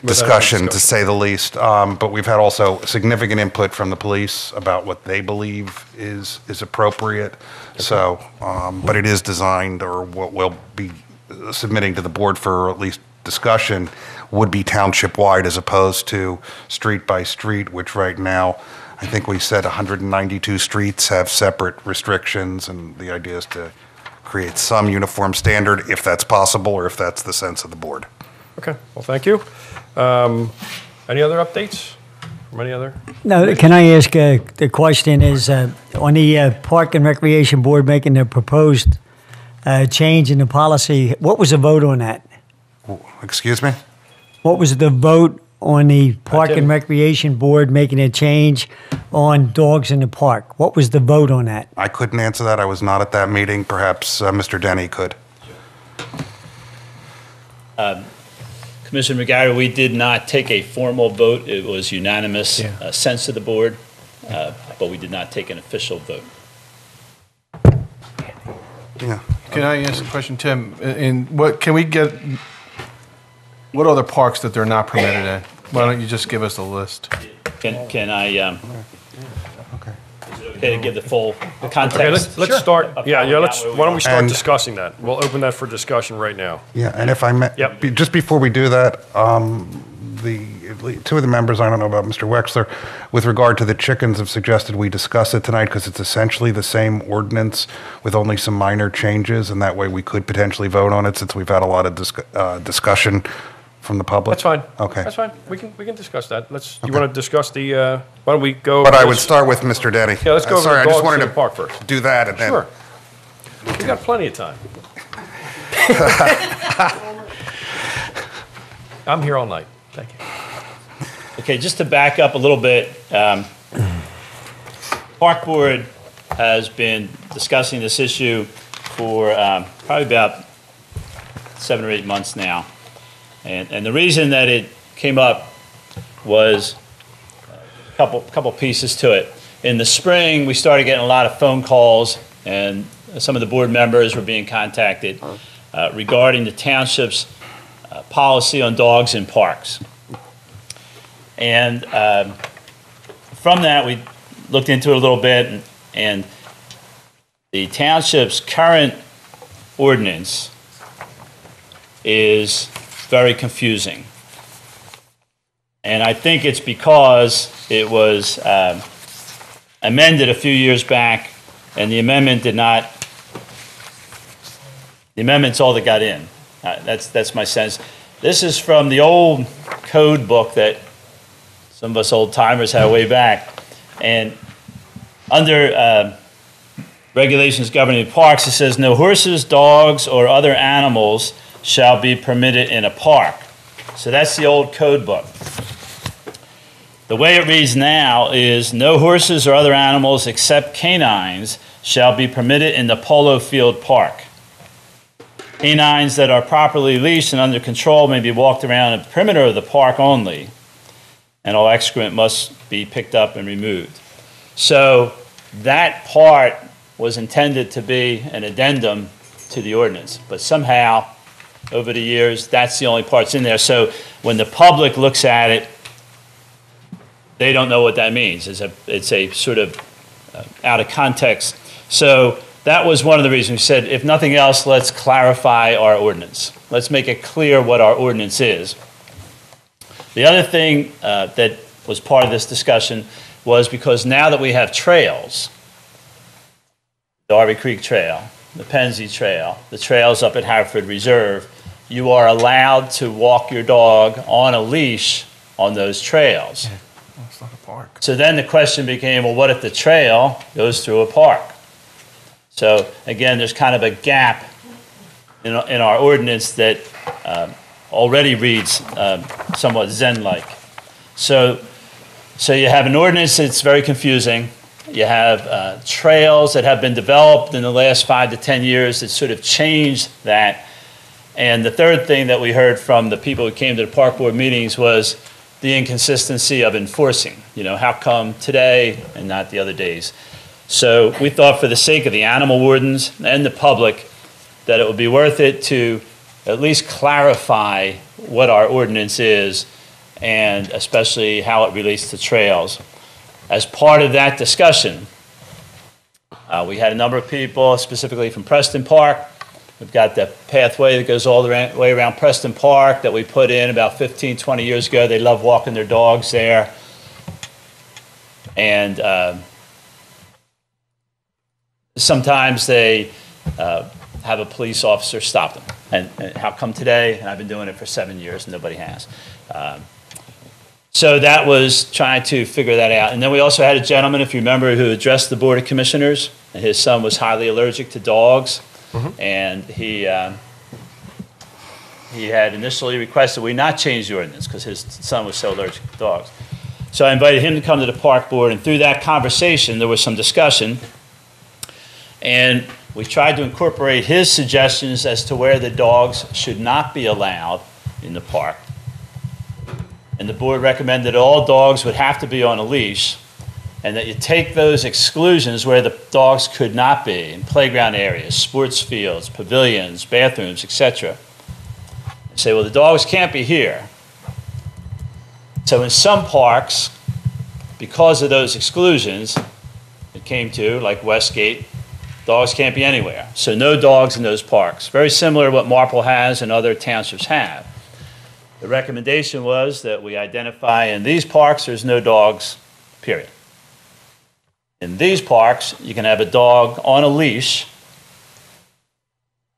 discussion, to say the least. But we've had also significant input from the police about what they believe is appropriate. So, but it is designed, or what we'll be submitting to the board for at least discussion, would be township-wide as opposed to street by street, which right now, I think we said 192 streets have separate restrictions, and the idea is to create some uniform standard, if that's possible, or if that's the sense of the board. Okay, well, thank you. Any other updates from any other? No, can I ask, the question is, on the Park and Recreation Board making the proposed change in the policy, what was the vote on that? Excuse me? What was the vote on the Park and Recreation Board making a change on dogs in the park? What was the vote on that? I couldn't answer that. I was not at that meeting. Perhaps Mr. Denny could. Commissioner McGarry, we did not take a formal vote. It was unanimous sense of the board, but we did not take an official vote. Yeah. Can I ask a question, Tim? What other parks that they're not permitted in? Why don't you just give us a list? Can I, is it okay to give the full context? Okay, let's start, why don't we start And- discussing that? We'll open that for discussion right now. Yeah, and if I may, just before we do that, two of the members, I don't know about Mr. Wexler, with regard to the chickens have suggested we discuss it tonight because it's essentially the same ordinance with only some minor changes, and that way we could potentially vote on it since we've had a lot of discussion from the public. That's fine. Okay. That's fine. We can discuss that. You want to discuss the, why don't we go? But I would start with Mr. Denny. Yeah, let's go over Sorry, the I just dogs wanted in to the park first. do that and then. Sure. We got plenty of time. I'm here all night. Thank you. Okay, just to back up a little bit, Park Board has been discussing this issue for probably about 7 or 8 months now. And the reason that it came up was a couple pieces to it. In the spring, we started getting a lot of phone calls, and some of the board members were being contacted regarding the township's policy on dogs in parks. And from that, we looked into it a little bit, and the township's current ordinance is very confusing. And I think it's because it was amended a few years back, and the amendment's all that got in. That's my sense. This is from the old code book that some of us old timers had way back. And under regulations governing parks, it says no horses, dogs, or other animals shall be permitted in a park. So that's the old code book. The way it reads now is no horses or other animals except canines shall be permitted in the polo field park. Canines that are properly leashed and under control may be walked around the perimeter of the park only, and all excrement must be picked up and removed. So that part was intended to be an addendum to the ordinance, but somehow over the years that's the only parts in there. So when the public looks at it, they don't know what that means. It's a sort of out of context. So that was one of the reasons we said, if nothing else, let's clarify our ordinance. Let's make it clear what our ordinance is. The other thing that was part of this discussion was because now that we have trails, Darby Creek Trail, the Pennsy Trail, the trails up at Haverford Reserve, you are allowed to walk your dog on a leash on those trails. Yeah. Well, it's not a park. So then the question became, well, what if the trail goes through a park? So again, there's kind of a gap in our ordinance that already reads somewhat Zen-like. So you have an ordinance that's very confusing. You have trails that have been developed in the last 5 to 10 years that sort of changed that. And the third thing that we heard from the people who came to the park board meetings was the inconsistency of enforcing. You know, how come today and not the other days? So we thought for the sake of the animal wardens and the public that it would be worth it to at least clarify what our ordinance is and especially how it relates to trails. As part of that discussion, we had a number of people, specifically from Preston Park. We've got the pathway that goes all the way around Preston Park that we put in about 15, 20 years ago. They love walking their dogs there. And sometimes they have a police officer stop them. And how come today? And I've been doing it for 7 years and nobody has. So that was trying to figure that out. And then we also had a gentleman, if you remember, who addressed the Board of Commissioners. And his son was highly allergic to dogs. And he had initially requested we not change the ordinance because his son was so allergic to dogs. So I invited him to come to the park board, and through that conversation, there was some discussion, and we tried to incorporate his suggestions as to where the dogs should not be allowed in the park. And the board recommended all dogs would have to be on a leash, and that you take those exclusions where the dogs could not be, in playground areas, sports fields, pavilions, bathrooms, etc. Say, well, the dogs can't be here. So in some parks, because of those exclusions, it came to, like Westgate, dogs can't be anywhere. So no dogs in those parks. Very similar to what Marple has and other townships have. The recommendation was that we identify in these parks there's no dogs, period. In these parks, you can have a dog on a leash,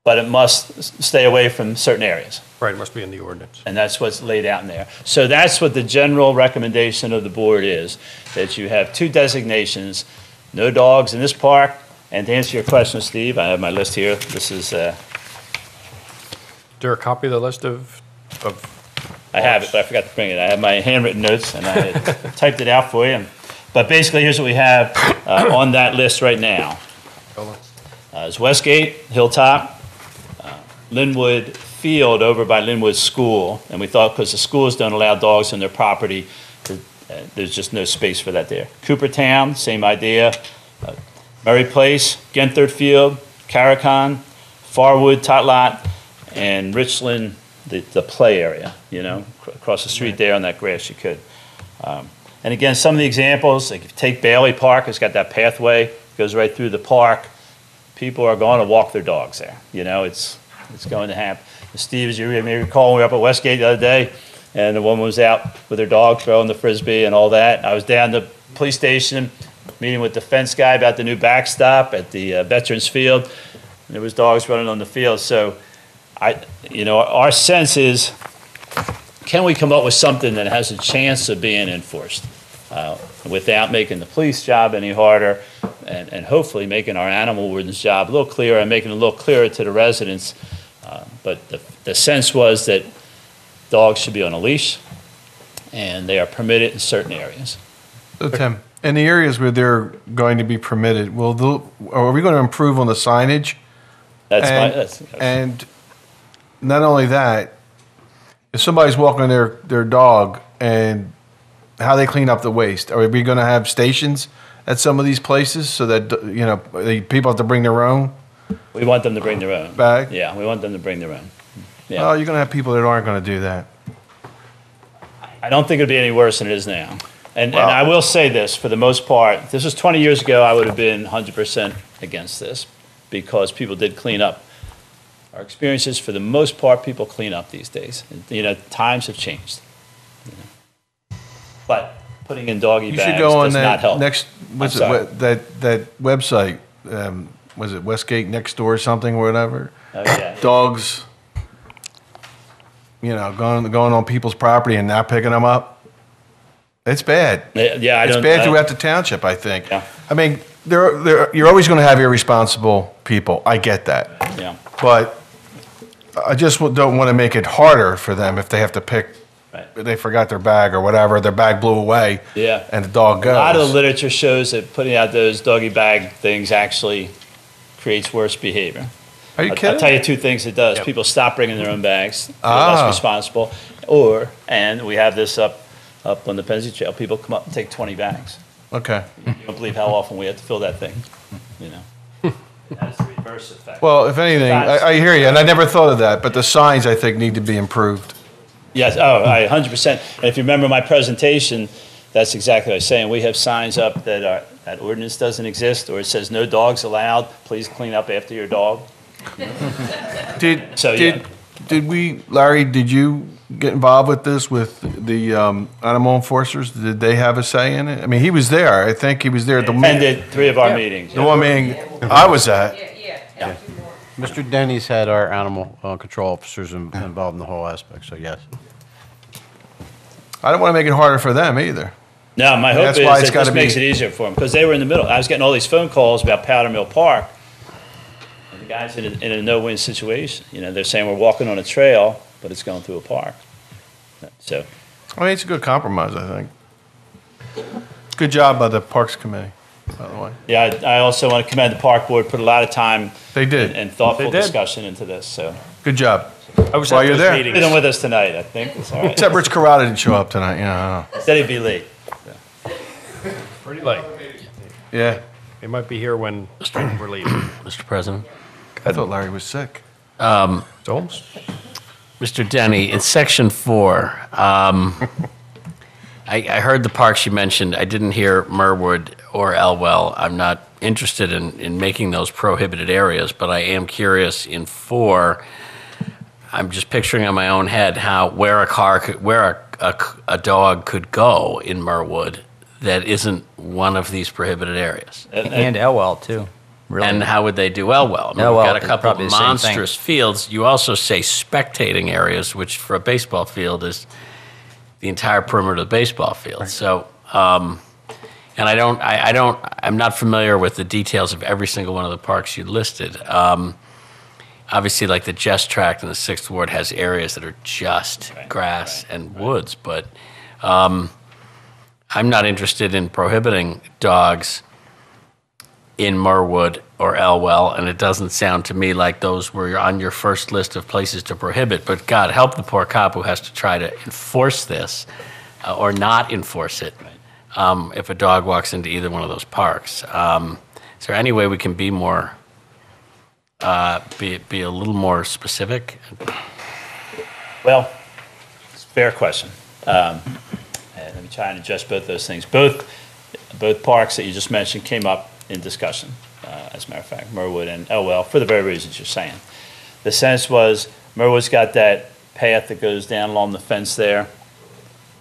but it must stay away from certain areas. Right, it must be in the ordinance. And that's what's laid out in there. So that's what the general recommendation of the board is, that you have two designations, no dogs in this park. And to answer your question, Steve, I have my list here. This is... Is there a copy of the list of I have it, but I forgot to bring it. I have my handwritten notes, and I had typed it out for you. But basically, here's what we have on that list right now. It's Westgate, Hilltop, Linwood Field over by Linwood School, and we thought because the schools don't allow dogs on their property, there's just no space for that there. Coopertown, same idea. Murray Place, Genthert Field, Carricon, Farwood, Totlot, and Richland, the play area, you know, across the street there on that grass you could. And again, some of the examples, like if you take Bailey Park, it's got that pathway, goes right through the park. People are going to walk their dogs there. You know, it's going to happen. Steve, as you may recall, we were up at Westgate the other day, and the woman was out with her dog throwing the Frisbee and all that. I was down at the police station meeting with the fence guy about the new backstop at the Veterans Field, and there was dogs running on the field. So, our sense is, can we come up with something that has a chance of being enforced without making the police job any harder, and hopefully making our animal warden's job a little clearer and making it a little clearer to the residents. But the sense was that dogs should be on a leash, and they are permitted in certain areas. So, Tim, in the areas where they're going to be permitted, are we going to improve on the signage? And not only that, if somebody's walking their dog, and how they clean up the waste, are we going to have stations at some of these places so that people have to bring their own? We want them to bring their own bag. Yeah, we want them to bring their own. Yeah. Oh, you're going to have people that aren't going to do that. I don't think it'll be any worse than it is now. And I will say this, for the most part, this was 20 years ago, I would have been 100% against this because people did clean up. Our experiences, for the most part, people clean up these days. Times have changed. But putting in doggy bags does not help. That website, was it Westgate Next Door or something or whatever? Oh, yeah. Dogs, going on people's property and not picking them up. It's bad. Yeah, it's bad throughout the township, I think. Yeah. I mean, you're always going to have irresponsible people. I get that. Yeah. But I just don't want to make it harder for them if they have to pick. Right. They forgot their bag or whatever. Their bag blew away. Yeah. And the dog goes. A lot of the literature shows that putting out those doggy bag things actually creates worse behavior. Are you kidding? I'll tell you two things it does. Yep. People stop bringing their own bags. Feel less responsible. And we have this up on the Pennsy Trail. People come up and take 20 bags. Okay. You don't believe how often we have to fill that thing. That's the reverse effect. Well, if anything, I hear you, and I never thought of that. But the signs, I think, need to be improved. Yes. Oh, 100%. And if you remember my presentation, that's exactly what I was saying. We have signs up that ordinance doesn't exist, or it says no dogs allowed. Please clean up after your dog. Larry, did you get involved with this with the animal enforcers? Did they have a say in it? I mean, he was there. I think he was there at the meeting. Attended 3 of our meetings. The one meeting I was at. Mr. Denny's had our animal control officers involved in the whole aspect, so yes. I don't want to make it harder for them either. No, my hope That's is why that it's gotta this makes be- it easier for them, because they were in the middle. I was getting all these phone calls about Powder Mill Park, and the guy's in a no-win situation. You know, they're saying we're walking on a trail, but it's going through a park. So, I mean, it's a good compromise, I think. Good job by the Parks Committee, by the way. yeah, I also want to commend the Park Board, put a lot of time They did. and thoughtful They did. discussion into this, so. Good job. I was While at you're those there. meetings. Been with us tonight, I think. It's all right. Except Rich Carrata didn't show up tonight, you know. I don't know. Said he'd be late. Pretty late. Yeah. They might be here when we're leaving. Mr. President. I thought Larry was sick. Holmes? Mr. Denny, in section 4, I heard the parks you mentioned. I didn't hear Merwood or Elwell. I'm not interested in making those prohibited areas, but I am curious in 4. I'm just picturing on my own head where a dog could go in Merwood that isn't one of these prohibited areas. And Elwell, too. Really. And how would they do Elwell? I mean, Elwell we've got a is couple probably of the same monstrous fields. You also say spectating areas, which for a baseball field is the entire perimeter of the baseball field. So, and I'm not familiar with the details of every single one of the parks you listed. Obviously, like the Jest Tract in the 6th Ward has areas that are just grass and woods, but I'm not interested in prohibiting dogs in Merwood or Elwell, and it doesn't sound to me like those were on your first list of places to prohibit, but God help the poor cop who has to try to enforce this or not enforce it if a dog walks into either one of those parks. Is there any way we can be more, be a little more specific? Well, it's a fair question. And let me try and address both those things. Both parks that you just mentioned came up in discussion, as a matter of fact, Merwood and Elwell, for the very reasons you're saying. The sense was Merwood's got that path that goes down along the fence there,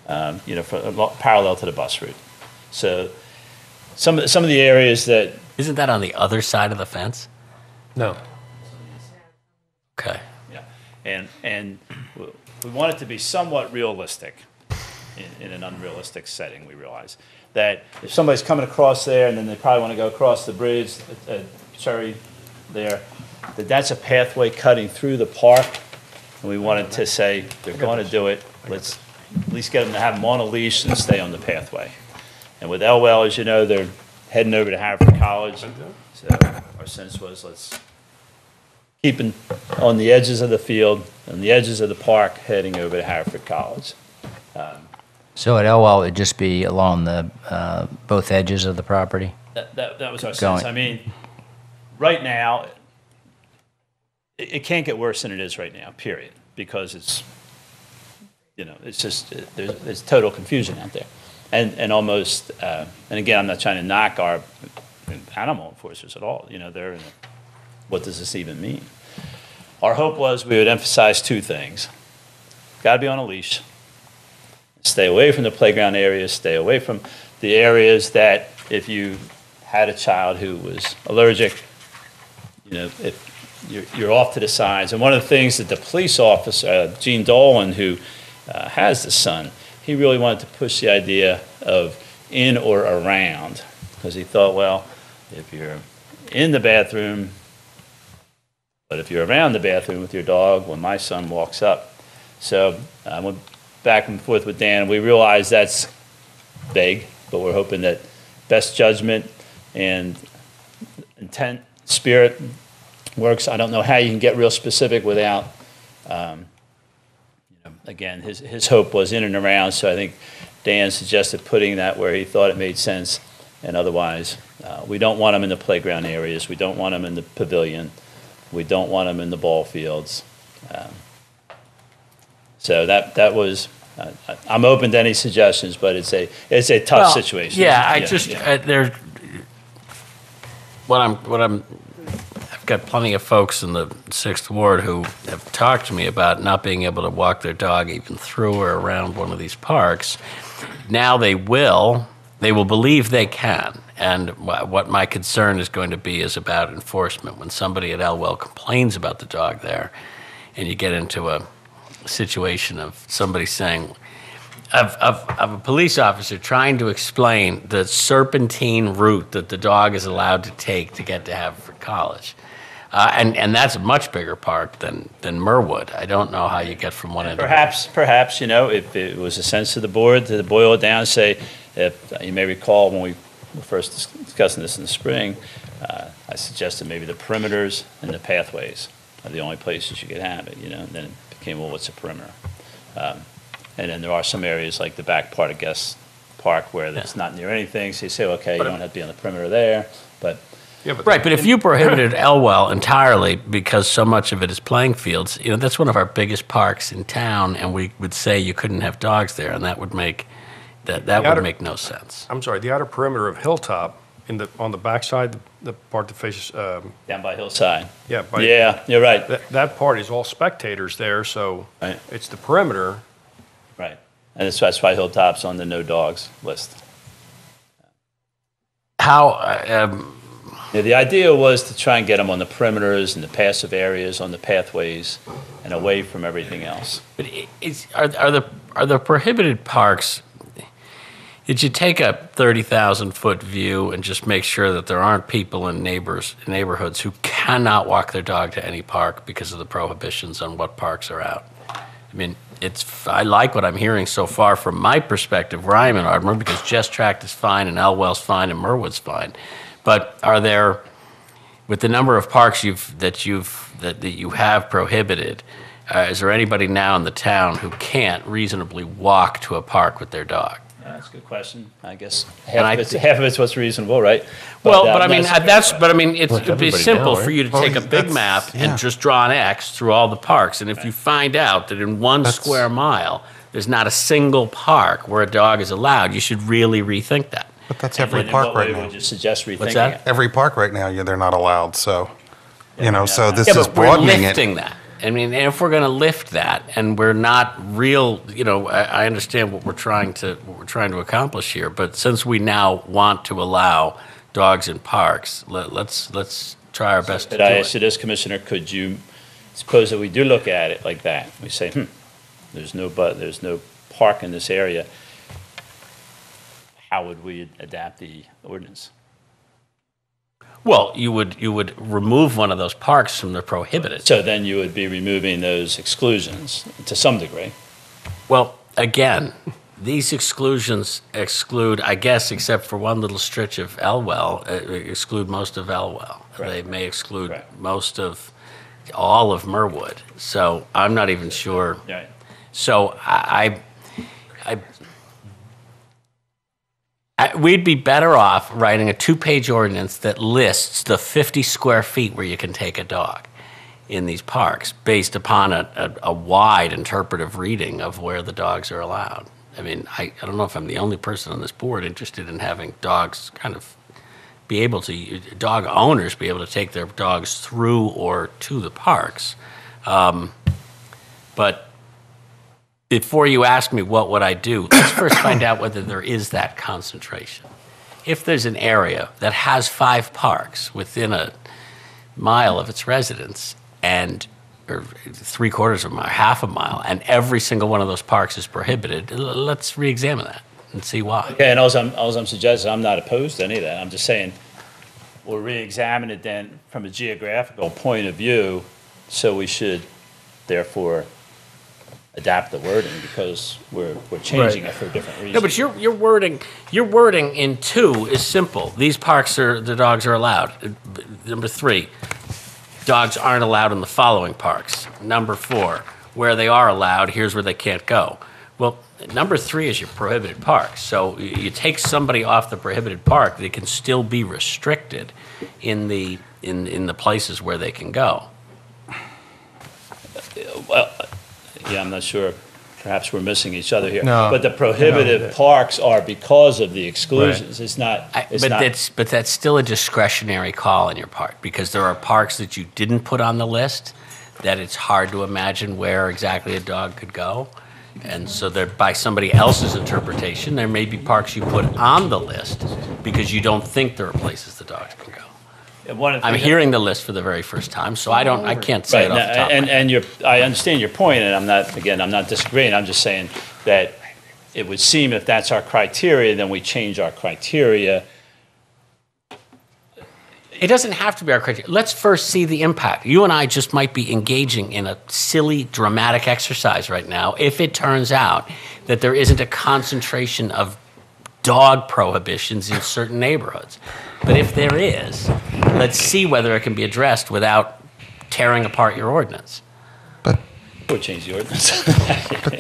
parallel to the bus route. So some of the areas that... Isn't that on the other side of the fence? No. Okay. Yeah, and we want it to be somewhat realistic in an unrealistic setting, we realize. That if somebody's coming across there and then they probably want to go across the bridge at Cherry there, that's a pathway cutting through the park. And we wanted to say, they're going to do it, let's at least get them to have them on a leash and stay on the pathway. And with Elwell, as you know, they're heading over to Haverford College. So our sense was, let's keep them on the edges of the field, on the edges of the park, heading over to Haverford College. So at Elwell, it'd just be along the both edges of the property? That was our Going. sense. I mean, right now, it can't get worse than it is right now, period, because it's, it's just, there's total confusion out there. And almost, and again, I'm not trying to knock our animal enforcers at all. They're in what does this even mean? Our hope was we would emphasize 2 things. Got to be on a leash. Stay away from the playground areas, stay away from the areas that if you had a child who was allergic, if you're off to the sides. And one of the things that the police officer, Gene Dolan, who has the son, he really wanted to push the idea of in or around, because he thought, well, if you're in the bathroom, but if you're around the bathroom with your dog, when my son walks up. So I went back and forth with Dan. We realize that's vague, but we're hoping that best judgment and intent, spirit works. I don't know how you can get real specific without, again, his hope was in and around, so I think Dan suggested putting that where he thought it made sense, and otherwise, we don't want them in the playground areas, we don't want them in the pavilion, we don't want them in the ball fields. So that was, I'm open to any suggestions, but it's a tough situation. Yeah, I've got plenty of folks in the 6th Ward who have talked to me about not being able to walk their dog even through or around one of these parks. Now they will believe they can. And what my concern is going to be is about enforcement. When somebody at Elwell complains about the dog there, and you get into a situation of somebody saying, of a police officer trying to explain the serpentine route that the dog is allowed to take to get to Haverford College. And that's a much bigger park than Merwood. I don't know how you get from one end to the other. Perhaps, you know, if it was a sense of the board to boil it down and say, if you may recall when we were first discussing this in the spring, I suggested maybe the perimeters and the pathways are the only places you could have it, you know, and then it became, well, what's a perimeter? And then there are some areas like the back part of Guest Park where it's not near anything, so you say, okay, you don't have to be on the perimeter there, but. Yeah, but if you prohibited Elwell entirely because so much of it is playing fields, you know, that's one of our biggest parks in town, and we would say you couldn't have dogs there, and that would make would make no sense. I'm sorry, the outer perimeter of Hilltop, on the backside, the part that faces down by Hillside. Yeah, yeah, you're right. That part is all spectators there, so it's the perimeter. Right, and that's why Hilltop's on the no dogs list. How? The idea was to try and get them on the perimeters and the passive areas, on the pathways, and away from everything else. But are the prohibited parks? Did you take a 30,000-foot view and just make sure that there aren't people in neighborhoods who cannot walk their dog to any park because of the prohibitions on what parks are out? I mean, I like what I'm hearing so far from my perspective where I'm in Ardmore, because Jest Tract is fine and Elwell's fine and Merwood's fine. But are there, with the number of parks that you have prohibited, is there anybody now in the town who can't reasonably walk to a park with their dog? Yeah, that's a good question. I guess half of it's what's reasonable, right? But it'd be simple for you to take a big map and just draw an X through all the parks. And if you find out that in one square mile there's not a single park where a dog is allowed, you should really rethink that. But that's every park right now. Would you suggest rethinking What's that? Every park right now, they're not allowed. So, so this is broadening it. We're lifting that. I mean, if we're going to lift that, and we're not real, I understand what we're trying to accomplish here. But since we now want to allow dogs in parks, let's try our best to do it. Could I ask you this, Commissioner? Could you suppose that we do look at it like that? We say, there's no park in this area. How would we adapt the ordinance? Well, you would remove one of those parks from the prohibited. So then you would be removing those exclusions to some degree. Well, again, these exclusions exclude, I guess, except for one little stretch of Elwell, exclude most of Elwell. Right. They may exclude most of all of Merwood. So I'm not even sure. Right. So we'd be better off writing a 2-page ordinance that lists the 50 square feet where you can take a dog in these parks based upon a wide interpretive reading of where the dogs are allowed. I mean, I don't know if I'm the only person on this board interested in having dogs dog owners be able to take their dogs through or to the parks. But before you ask me what would I do, let's first find out whether there is that concentration. If there's an area that has 5 parks within a mile of its residents, or 3/4 of a mile, half a mile, and every single one of those parks is prohibited, let's re-examine that and see why. Okay, and all I'm suggesting, I'm not opposed to any of that. I'm just saying we'll re-examine it then from a geographical point of view, so we should therefore adapt the wording because we're changing it for different reasons. No, but your wording in 2 is simple. These parks the dogs are allowed. Number 3, dogs aren't allowed in the following parks. Number 4, where they are allowed, here's where they can't go. Well, number 3 is your prohibited park. So you take somebody off the prohibited park, they can still be restricted in the places where they can go. Well, yeah, I'm not sure perhaps we're missing each other here. No. But the prohibitive parks are because of the exclusions. It's not, it's not. But that's still a discretionary call on your part, because there are parks that you didn't put on the list that it's hard to imagine where exactly a dog could go. And so there, by somebody else's interpretation, there may be parks you put on the list because you don't think there are places the dogs can go. I'm hearing the list for the very first time, so I can't say it off the top of my head. I understand your point, and I'm not disagreeing. I'm just saying that it would seem if that's our criteria, then we change our criteria. It doesn't have to be our criteria. Let's first see the impact. You and I just might be engaging in a silly, dramatic exercise right now if it turns out that there isn't a concentration of dog prohibitions in certain neighborhoods. But if there is, let's see whether it can be addressed without tearing apart your ordinance. Or change the ordinance.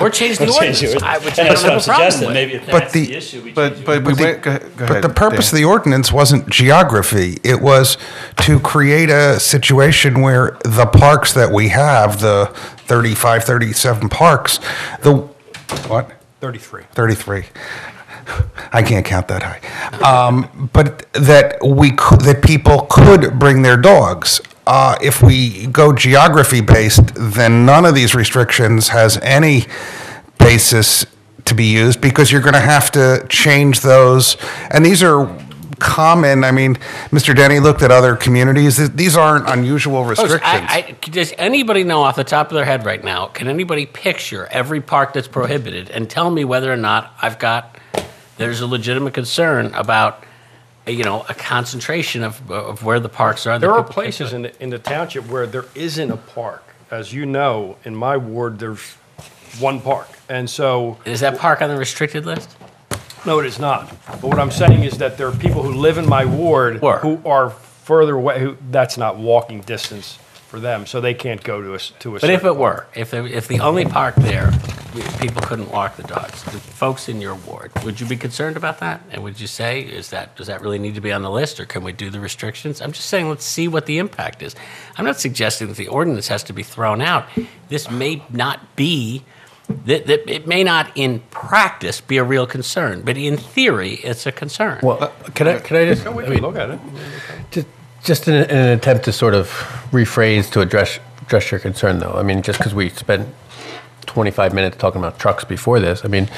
Or change the ordinance. And that's what I'm suggesting. Maybe if that's the issue, we change the ordinance. But the purpose of the ordinance wasn't geography. It was to create a situation where the parks that we have, the 35, 37 parks, what? 33. 33. I can't count that high. But that people could bring their dogs. If we go geography-based, then none of these restrictions has any basis to be used, because you're going to have to change those. And these are common. I mean, Mr. Denny looked at other communities. These aren't unusual restrictions. Does anybody know off the top of their head right now, can anybody picture every park that's prohibited and tell me whether or not there's a legitimate concern about a concentration of where the parks are? There are places in the township where there isn't a park. As you know, in my ward, there's one park. And so... Is that park on the restricted list? No, it is not. But what I'm saying is that there are people who live in my ward who are further away, that's not walking distance for them, so they can't go to a But if it were, if the only park there, people couldn't walk the dogs, the folks in your ward, would you be concerned about that? And would you say, does that really need to be on the list, or can we do the restrictions? I'm just saying, let's see what the impact is. I'm not suggesting that the ordinance has to be thrown out. This may not be, it may not in practice be a real concern, but in theory, it's a concern. Well, can I just look at it? Just in an attempt to sort of rephrase to address your concern, though. I mean, just because we spent 25 minutes talking about trucks before this, I mean,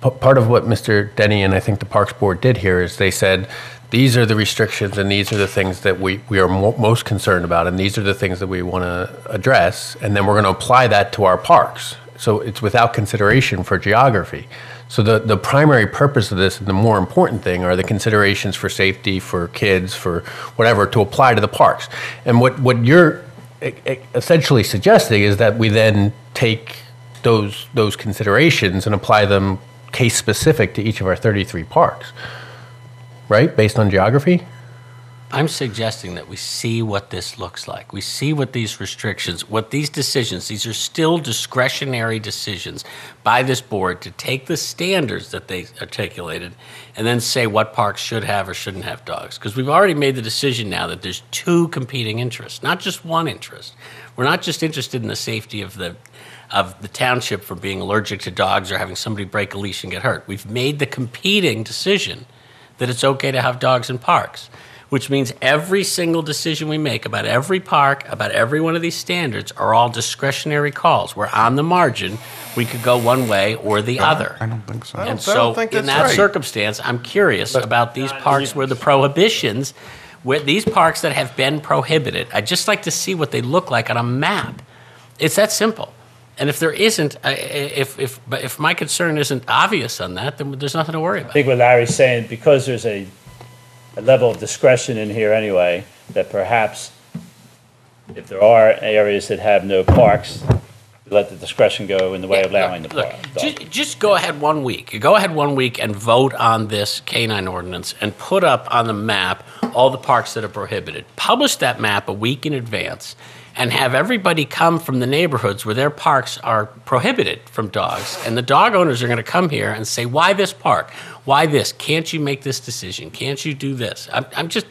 part of what Mr. Denny and I think the Parks Board did here is they said, these are the restrictions and these are the things that we are most concerned about, and these are the things that we want to address, and then we're going to apply that to our parks. So it's without consideration for geography. So the primary purpose of this and the more important thing are the considerations for safety, for kids, for whatever, to apply to the parks. And what you're essentially suggesting is that we then take those considerations and apply them case specific to each of our 33 parks, right? Based on geography? I'm suggesting that we see what this looks like. We see what these restrictions, what these decisions, these are still discretionary decisions by this board to take the standards that they articulated and then say what parks should have or shouldn't have dogs. Because we've already made the decision now that there's two competing interests, not just one interest. We're not just interested in the safety of the township from being allergic to dogs or having somebody break a leash and get hurt. We've made the competing decision that it's okay to have dogs in parks, which means every single decision we make about every park, about every one of these standards, are all discretionary calls. Where on the margin, we could go one way or the other. I don't think so. And so in that circumstance, I'm curious about these parks where the prohibitions, where these parks that have been prohibited, I'd just like to see what they look like on a map. It's that simple. And if there isn't, if my concern isn't obvious on that, then there's nothing to worry about. I think what Larry's saying, because there's a level of discretion in here anyway, that perhaps if there are areas that have no parks, let the discretion go in the way of allowing the park. Just go ahead 1 week. Go ahead 1 week and vote on this canine ordinance and put up on the map all the parks that are prohibited. Publish that map a week in advance and have everybody come from the neighborhoods where their parks are prohibited from dogs. And the dog owners are going to come here and say, why this park? Why this? Can't you make this decision? Can't you do this? I'm just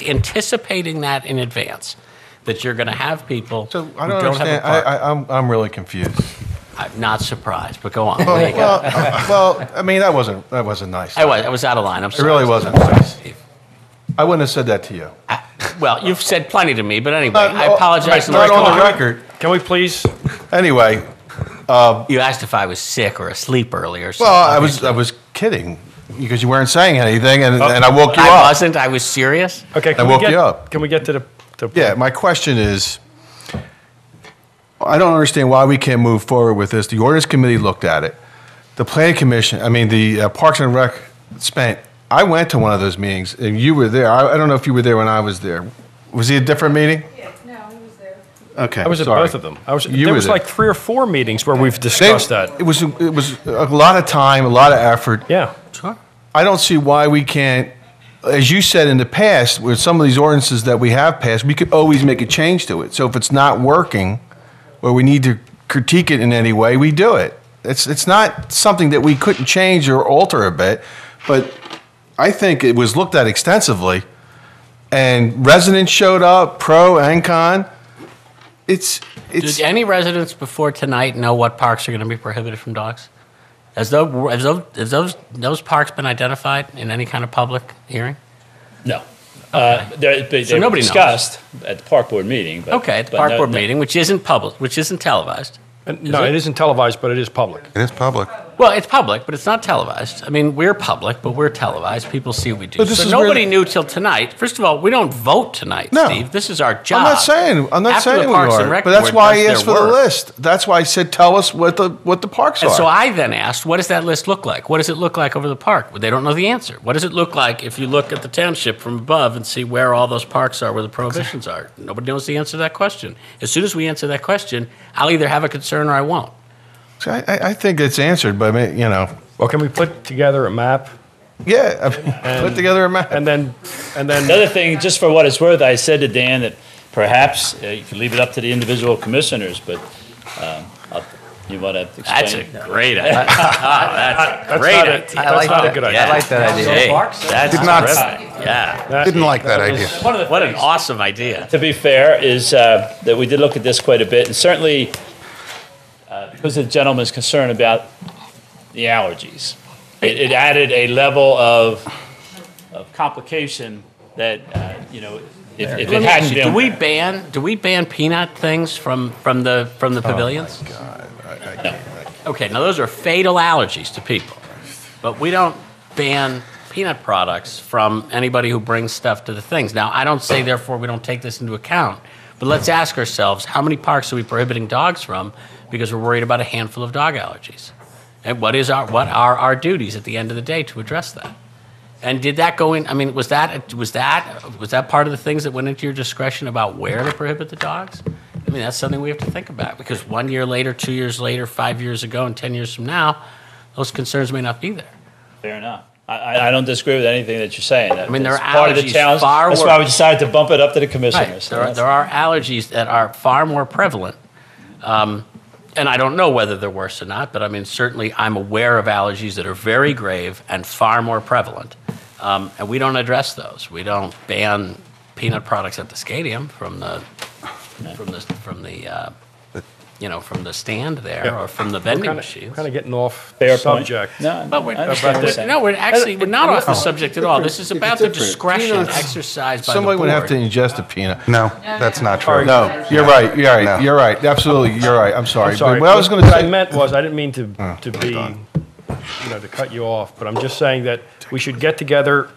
anticipating that in advance, that you're going to have people So who don't have a park. I'm really confused. I'm not surprised, but go on. Well, There you go. well, I mean, that wasn't nice. I was out of line. I'm It sorry. really wasn't nice. I wouldn't have said that to you. Well, you've said plenty to me, but anyway, I no, apologize. not on the record. Can we please? Anyway, You asked if I was sick or asleep earlier. So well, I was kidding because you weren't saying anything, and I woke you I up. wasn't. I was serious. Okay, I woke you up. Can we get to the? Yeah, my question is, I don't understand why we can't move forward with this. The ordinance committee looked at it. The planning commission, the Parks and Rec spent, I went to one of those meetings, and you were there. I don't know if you were there when I was there. Was he a different meeting? Yeah, no, he was there. Okay, I was sorry. at both of them. You There were was there. like 3 or 4 meetings where we've discussed that. It was a lot of time, a lot of effort. Yeah. Sure. I don't see why we can't, as you said in the past, with some of these ordinances that we have passed, we could always make a change to it. So if it's not working, or we need to critique it in any way, we do it. It's not something that we couldn't change or alter a bit, but I think it was looked at extensively, and residents showed up, pro and con. It's Did any residents before tonight know what parks are going to be prohibited from dogs? Has those parks been identified in any kind of public hearing? No. They So were nobody knows. discussed at the park board meeting. But, Okay, at the but park no- board no. meeting, which isn't public, which isn't televised. No, it isn't televised, but it is public. It is public. Well, it's public, but it's not televised. I mean, we're public, but we're televised. People see what we do. But this So is where nobody the- knew till tonight. First of all, we don't vote tonight, No. Steve. This is our job. I'm not saying After the we Parks and are, Rec but that's Board why does I their asked for the work. list. That's why I said, tell us what the parks And are. so I then asked, what does that list look like? What does it look like over the park? Well, they don't know the answer. What does it look like if you look at the township from above and see where all those parks are, where the prohibitions are? Nobody knows the answer to that question. As soon as we answer that question, I'll either have a concern or I won't. So I think it's answered, but I mean, Well, can we put together a map? Yeah, I mean, put together a map. And then The other thing, just for what it's worth, I said to Dan that perhaps you could leave it up to the individual commissioners, but you want to explain? That's a great idea. That's a great idea. That's not a good idea. I like that idea. Hey, that's Did not- terrific. Yeah. Didn't like that idea. What an awesome idea. To be fair, is that we did look at this quite a bit, and certainly because of the gentleman's concern about the allergies, it added a level of complication that if Let it me ask hadn't you, been. do we ban peanut things from the pavilions? Oh, my God. No. Okay, now those are fatal allergies to people, but we don't ban peanut products from anybody who brings stuff to the things. Now, I don't say therefore we don't take this into account, but let's ask ourselves, how many parks are we prohibiting dogs from because we're worried about a handful of dog allergies? And what are our duties at the end of the day to address that? And did that go in? I mean, was that part of the things that went into your discretion about where to prohibit the dogs? I mean, that's something we have to think about because 1 year later, 2 years later, 5 years ago, and 10 years from now, those concerns may not be there. Fair enough. I don't disagree with anything that you're saying. I mean, there It's are part of the allergies challenge. far That's why we worse. decided to bump it up to the Right. commissioners. There are allergies that are far more prevalent. And I don't know whether they're worse or not, but I mean, certainly I'm aware of allergies that are very grave and far more prevalent. And we don't address those. We don't ban peanut products at the stadium from the stand there or from the vending machines. We're kind of getting off Fair the point. subject. No, But we're, I understand what you're saying. we're not off the subject at all. This is It's about the different. discretion Peanuts- exercised by Somebody the would board. have to ingest a peanut. No, that's not true. No, you're right. You're right. No. You're right. Absolutely, you're right. I'm sorry. I'm sorry. But what I was going to What I say, meant was, I didn't mean to be, to cut you off, but I'm just saying that we should get together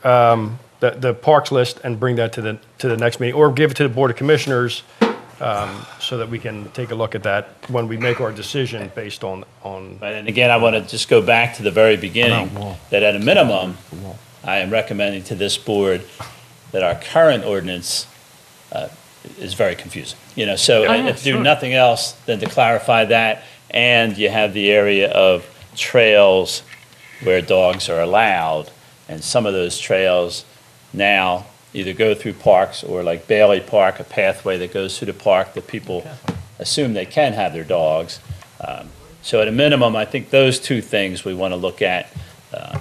the parks list and bring that to the next meeting, or give it to the Board of Commissioners, so that we can take a look at that when we make our decision based on. And again, I want to just go back to the very beginning, that at a minimum, I am recommending to this board that our current ordinance is very confusing. So if do nothing else than to clarify that, and you have the area of trails where dogs are allowed, and some of those trails now either go through parks or like Bailey Park, a pathway that goes through the park that people assume they can have their dogs. So at a minimum, I think those two things we want to look at,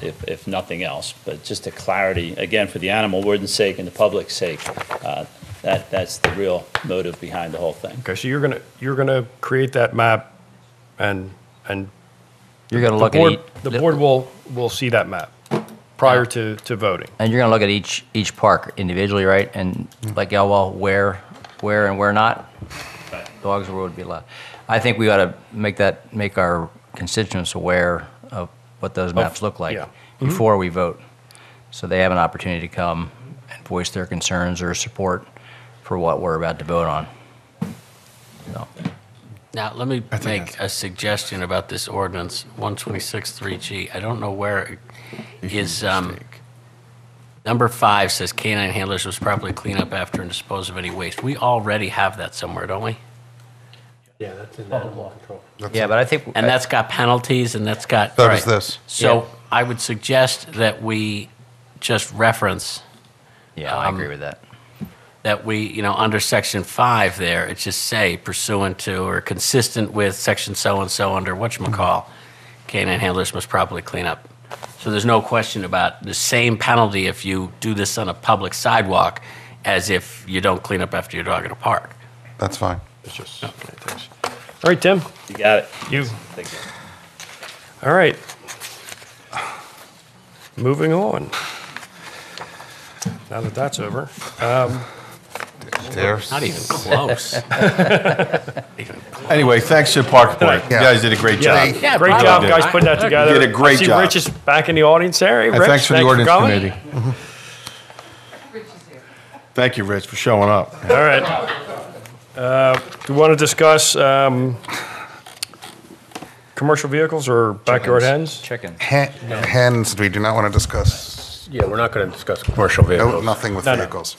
if nothing else. But just a clarity, again, for the animal warden's sake and the public's sake, that's the real motive behind the whole thing. Okay, so you're gonna create that map and and You're going to the look board, at the board will see that map prior to voting. and you're going to look at each park individually, right? And like, yeah, well, where and where not? Dogs would be allowed. I think we ought to make our constituents aware of what those maps look like before we vote, so they have an opportunity to come and voice their concerns or support for what we're about to vote on. So. Now, let me make a suggestion about this ordinance, 126.3G. I don't know where it is. Number 5 says canine handlers must properly clean up after and dispose of any waste. We already have that somewhere, don't we? Yeah, that's in animal control. Yeah, but I think... And that's got penalties, and that's got... So does this. So I would suggest that we just reference... Yeah, I agree with that. That we, under section 5 there, it just say pursuant to or consistent with section so-and-so under whatchamacall, canine handlers must properly clean up. So there's no question about the same penalty if you do this on a public sidewalk as if you don't clean up after your dog in a park. That's fine. It's just, okay, thanks. All right, Tim. You got it. You. All right. Moving on. Now that that's over. Not even close. Anyway, thanks to the Park Board. You guys did a great job. Yeah, great job, guys, putting that together. You did a great I see job. Rich is back in the audience there. Hey, And Rich, thanks for the ordinance coming. committee. Thank you, Rich, for showing up. All right. Do we want to discuss commercial vehicles or backyard hens? Chickens. Hens, we do not want to discuss. Yeah, we're not going to discuss commercial vehicles. No, nothing with vehicles.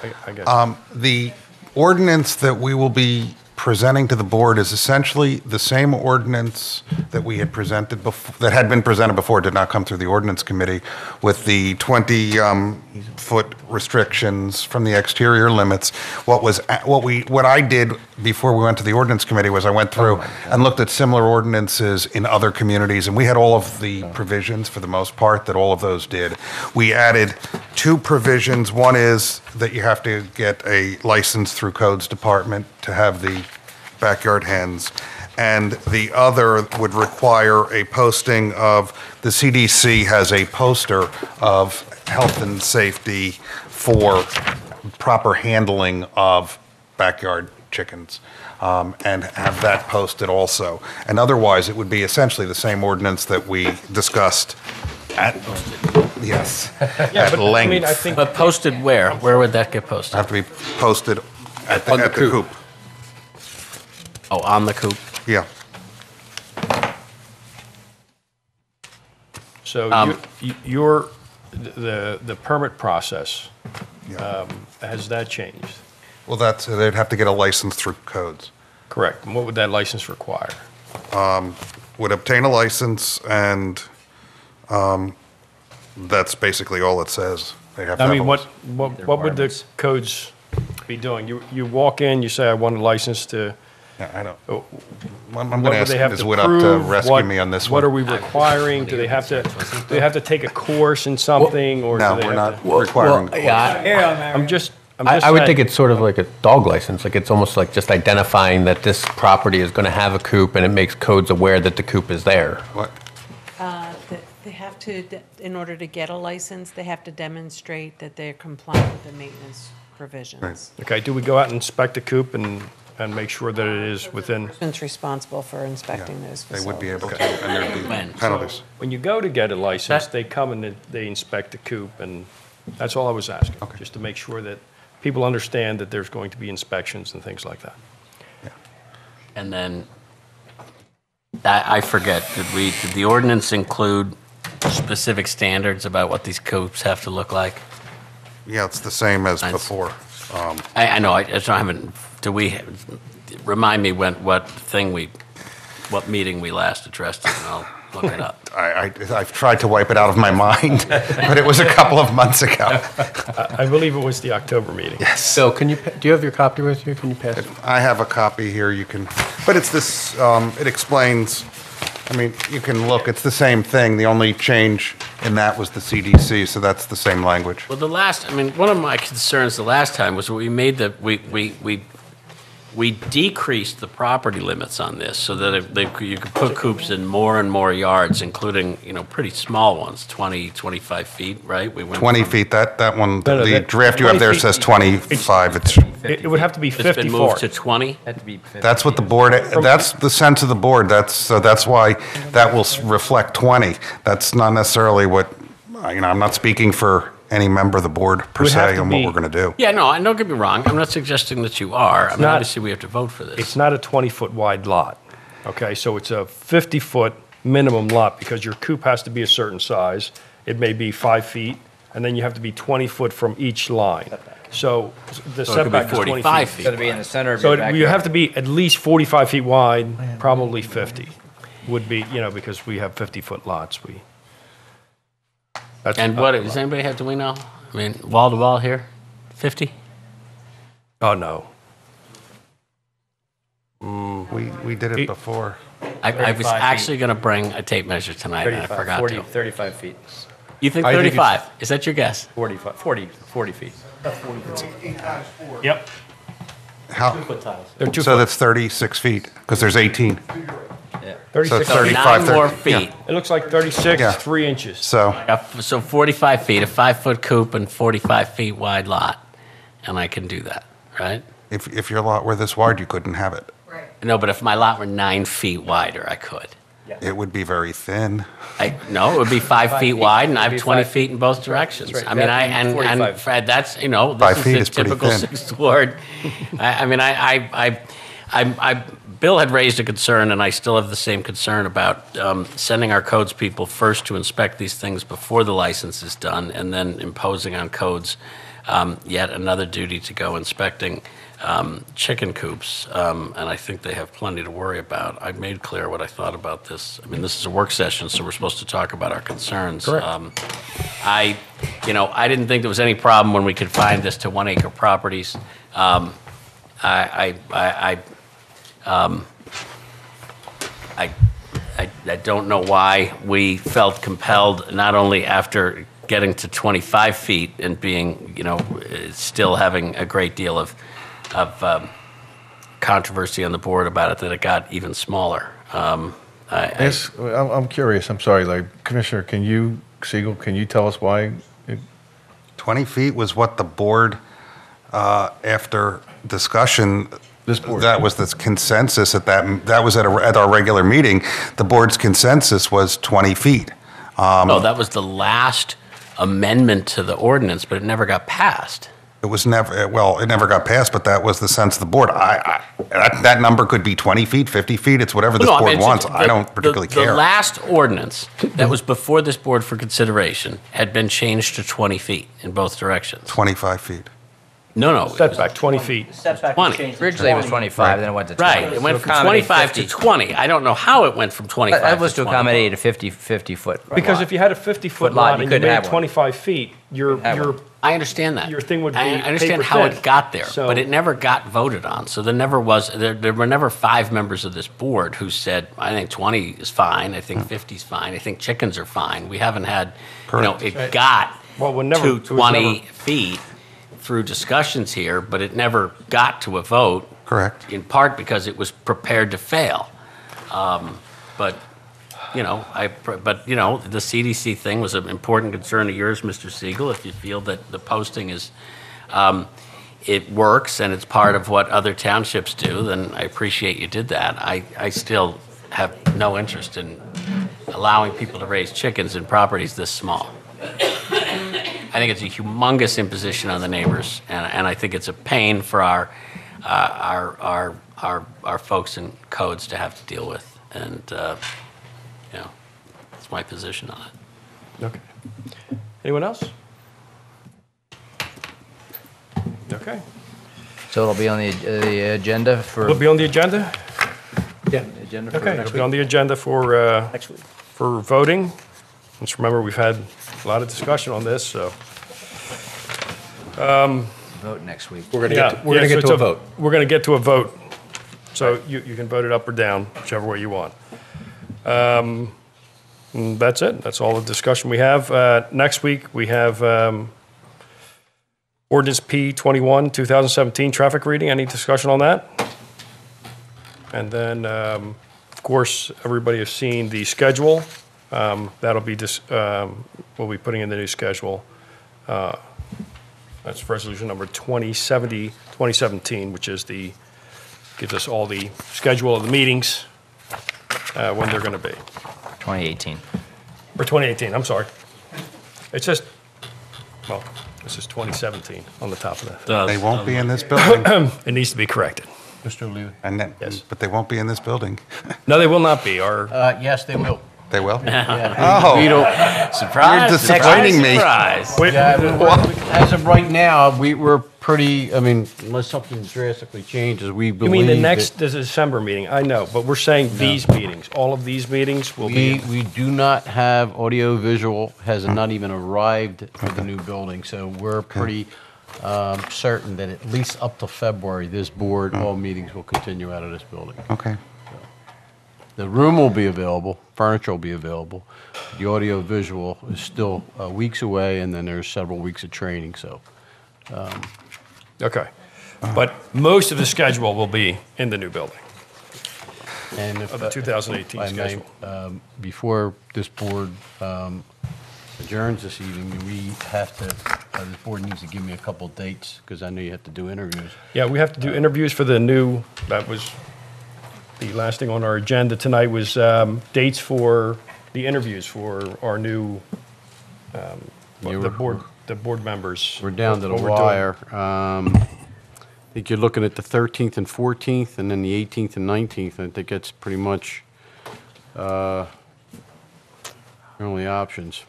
I get it. The ordinance that we will be presenting to the board is essentially the same ordinance that we had presented before, that had been presented before, did not come through the ordinance committee, with the 20-foot restrictions from the exterior limits. What I did before we went to the ordinance committee was I went through and looked at similar ordinances in other communities, and we had all of the provisions for the most part that all of those did. We added 2 provisions. One is that you have to get a license through codes department to have the backyard hens, and the other would require a posting of, the CDC has a poster of health and safety for proper handling of backyard chickens, and have that posted also. And otherwise, it would be essentially the same ordinance that we discussed at, yes, at length. I mean, I think But posted where? Where would that get posted? Have to be posted at the coop. Oh, on the coop? Yeah. So the permit process, has that changed? Well, they'd have to get a license through codes. Correct. And what would that license require? Would obtain a license, and that's basically all it says. They have to I have mean, a what would the codes be doing? You walk in, you say, I want a license to... Yeah, I don't. Oh, I'm what going to would ask they have Ms. to Wood up to prove? rescue me on this one. What are we requiring? Do they have to take a course in something, or No, do they we're have not requiring. I'm just I would saying- think it's sort of like a dog license. Like it's almost like just identifying that this property is going to have a coop, and it makes codes aware that the coop is there. What? They have to, in order to get a license, they have to demonstrate that they're compliant with the maintenance provisions. Okay, do we go out and inspect the coop and make sure that it is within? Who's responsible for inspecting those They facilities? would be able to, and there'd be penalties. When you go to get a license, they come and they inspect the coop, and that's all I was asking, just to make sure that people understand that there's going to be inspections and things like that. And then, I forget, did the ordinance include specific standards about what these coops have to look like? Yeah, it's the same as before. I know, I just haven't, remind me what meeting we last addressed it, and I'll look it up. I've tried to wipe it out of my mind, but it was a couple of months ago. I believe it was the October meeting. Yes. Bill, do you have your copy with you? Can you pass it? I have a copy here, you can, but it's this, it explains, I mean, you can look, it's the same thing. The only change in that was the CDC, so that's the same language. Well, one of my concerns the last time was we made we we decreased the property limits on this so that you could put coops in more and more yards, including, pretty small ones, 20, 25 feet, right? We went 20 from- feet, that one, No, the that- draft you have 20 there feet- says 25. It would have to be It's 50 been moved for to it. 20? That's what the board, that's the sense of the board. That's why that will reflect 20. That's not necessarily what, I'm not speaking for any member of the board per Would have se to on what be- we're going to do. Yeah, no, and don't get me wrong. I'm not suggesting that you are. I mean, not- obviously, we have to vote for this. It's not a 20-foot wide lot, okay? So it's a 50-foot minimum lot because your coop has to be a certain size. It may be 5 feet, and then you have to be 20 foot from each line. So the So it could be setback is 20 45 feet. feet. Got to be in the center of So your you backyard. have to be at least 45 feet wide, probably 50 would be, because we have 50-foot lots. And what, does anybody have, do we know? I mean, wall to wall here, 50? Oh, no. We did it before. I was 35 actually going to bring a tape measure tonight, and I 35, forgot 40, to. 35 feet. You think I think it's- 35? Is that your guess? 45, 40 feet. Yep. How? They're 2 So foot. that's 36 feet, because there's 18. Yeah. 36 So 35, 9 more 30, feet. It looks like 36, Yeah. 3 inches. So, So 45 feet, a 5-foot coop and 45 feet wide lot, and I can do that, right? if your lot were this wide, you couldn't have it. No, but if my lot were 9 feet wider, I could. It would be very thin. No, it would be 5 feet wide, and I have It'd be 20 5 feet in both directions. That's right. I mean, That'd be and 45. Fred, that's, 5 this feet is is a pretty typical thin. Sixth Ward. Bill had raised a concern, and I still have the same concern about sending our codes people first to inspect these things before the license is done, and then imposing on codes yet another duty to go inspecting chicken coops, and I think they have plenty to worry about. I made clear what I thought about this. I mean, this is a work session, so we're supposed to talk about our concerns. Correct. I didn't think there was any problem when we confined this to 1 acre properties. I don't know why we felt compelled, not only after getting to 25 feet and being, still having a great deal of controversy on the board about it, that it got even smaller. Yes, I'm curious, I'm sorry, Commissioner, Siegel, can you tell us why? 20 feet was what the board, after discussion, that was the consensus that was at our regular meeting. The board's consensus was 20 feet. No, that was the last amendment to the ordinance, but it never got passed. It was never, it never got passed, but that was the sense of the board. That number could be 20 feet, 50 feet, it's whatever this No, I board mean, wants. I don't particularly care. The last ordinance that was before this board for consideration had been changed to 20 feet in both directions. 25 feet. No. Setback, 20 feet. Setback 20. was changed to Originally it was 20. 25, then it went to 20. Right, it went To from accommodate 25 to 50. 20. I don't know how it went from 25 That was to 20. accommodate a 50 foot. Because lot. if you had a 50-foot Foot lot, lot you and you couldn't made have it one. 25 feet, your I understand that. Your thing would be I understand paper how thin. it got there, So- but it never got voted on. So there never was. There were never 5 members of this board who said, "I think 20 is fine. I think 50 is fine. I think chickens are fine." We haven't had. It got to 20 feet through discussions here, but it never got to a vote. Correct. In part because it was prepared to fail. But the CDC thing was an important concern of yours, Mr. Siegel. If you feel that the posting is, it works and it's part of what other townships do, then I appreciate you did that. I still have no interest in allowing people to raise chickens in properties this small. I think it's a humongous imposition on the neighbors, and I think it's a pain for our folks in codes to have to deal with, and that's my position on it. Okay. Anyone else? Okay. So it'll be on the agenda for. Will it be on the agenda? Yeah. Agenda for Okay, next it'll be week. on the agenda for, Next week. for voting. Let's remember, we've had a lot of discussion on this, so. Vote next week. We're gonna get to a vote. We're going to get to a vote. So you can vote it up or down, whichever way you want. And that's it. That's all the discussion we have. Next week, we have ordinance P 21, 2017 traffic reading. Any discussion on that? And then, of course, everybody has seen the schedule. That'll be we'll be putting in the new schedule. That's resolution number 2017, which is gives us all the schedule of the meetings, when they're going to be. 2018. Or 2018, I'm sorry. It says, well, this is 2017 on the top of that. They won't be in this building. It needs to be corrected. Mr. O'Leary. And then, but they won't be in this building. No, they will not be. Yes, they will. They will? Yeah. Oh. We don't. You're disappointing me. As of right now, we're pretty, I mean, unless something drastically changes, we You believe. mean the that- next December meeting? I know, but we're saying these meetings, all of these meetings will be. We do not have audio visual, has not even arrived for the new building, so we're pretty certain that at least up to February, this board, all meetings will continue out of this building. Okay. The room will be available, furniture will be available. The audio visual is still weeks away, and then there's several weeks of training, so. Okay. But most of the schedule will be in the new building. And if Of the 2018 if I may, schedule. Before this board adjourns this evening, we have to, this board needs to give me a couple dates, because I know you have to do interviews. Yeah, we have to do interviews for the new, that was the last thing on our agenda tonight was dates for the interviews for our new, the board members. We're down to the What we're doing. wire. I think you're looking at the 13th and 14th, and then the 18th and 19th. I think that's pretty much your only options.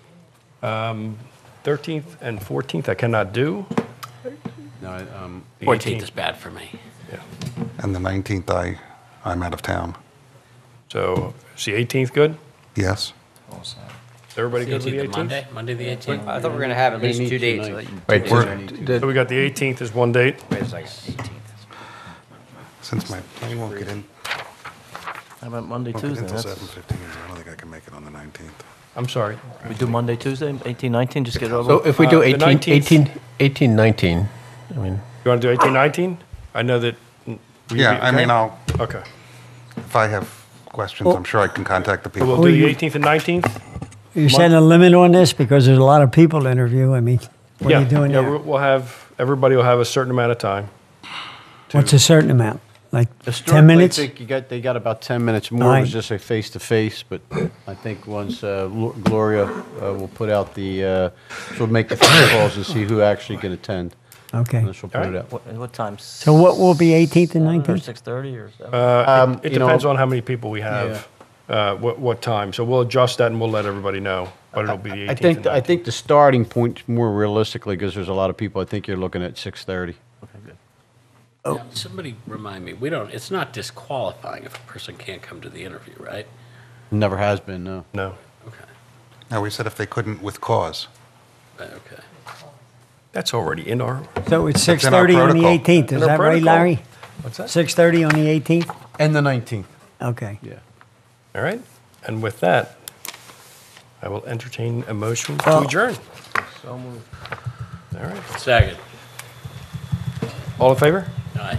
13th and 14th I cannot do. No, The 14th is bad for me. Yeah. And the 19th, I'm out of town. So is the 18th good? Yes. Is everybody good with the 18th? Monday the 18th? I thought we were going to have at least 2 dates. Wait, So we got the 18th is one date. Wait a second. 18th. Since my plane won't get in. How about Monday, Won't get Tuesday? in until That's- 7:15, I don't think I can make it on the 19th. I'm sorry. We do Monday, Tuesday, 18, 19, just get it over. So if we do the 18, 19th. 18, 19, I mean, You want to do 18, 19? I know that. will you Yeah, be I mean, okay? I'll, Okay. if I have questions, I'm sure I can contact the So people. we'll do the 18th and 19th? You setting a limit on this because there's a lot of people to interview? I mean, what are you doing Yeah, there? we'll have, everybody will have a certain amount of time. What's a certain amount? Like 10 Historically, minutes? I think they got about 10 minutes more. All It was right. just a face-to-face, but I think once Gloria will put out she'll make the phone calls and see who actually can attend. Okay. And then she'll put it out. What time? So what will be 18th and 7 or 19th? 6:30 or 7? It you know- depends on how many people we have, what time. So we'll adjust that and we'll let everybody know, but it'll be the 18th. I think the starting point, more realistically, because there's a lot of people, I think you're looking at 6:30. Now, somebody remind me, it's not disqualifying if a person can't come to the interview, right? Never has been, no. No. Okay. No, we said if they couldn't with cause. Okay. That's already in our. So it's That's in our 6:30 on the protocol. 18th, In is our that right, protocol. Larry? What's that? 6:30 on the 18th? And the 19th. Okay. Yeah. All right. And with that, I will entertain a motion to Well- adjourn. So moved. All right. Second. All in favor? Aye.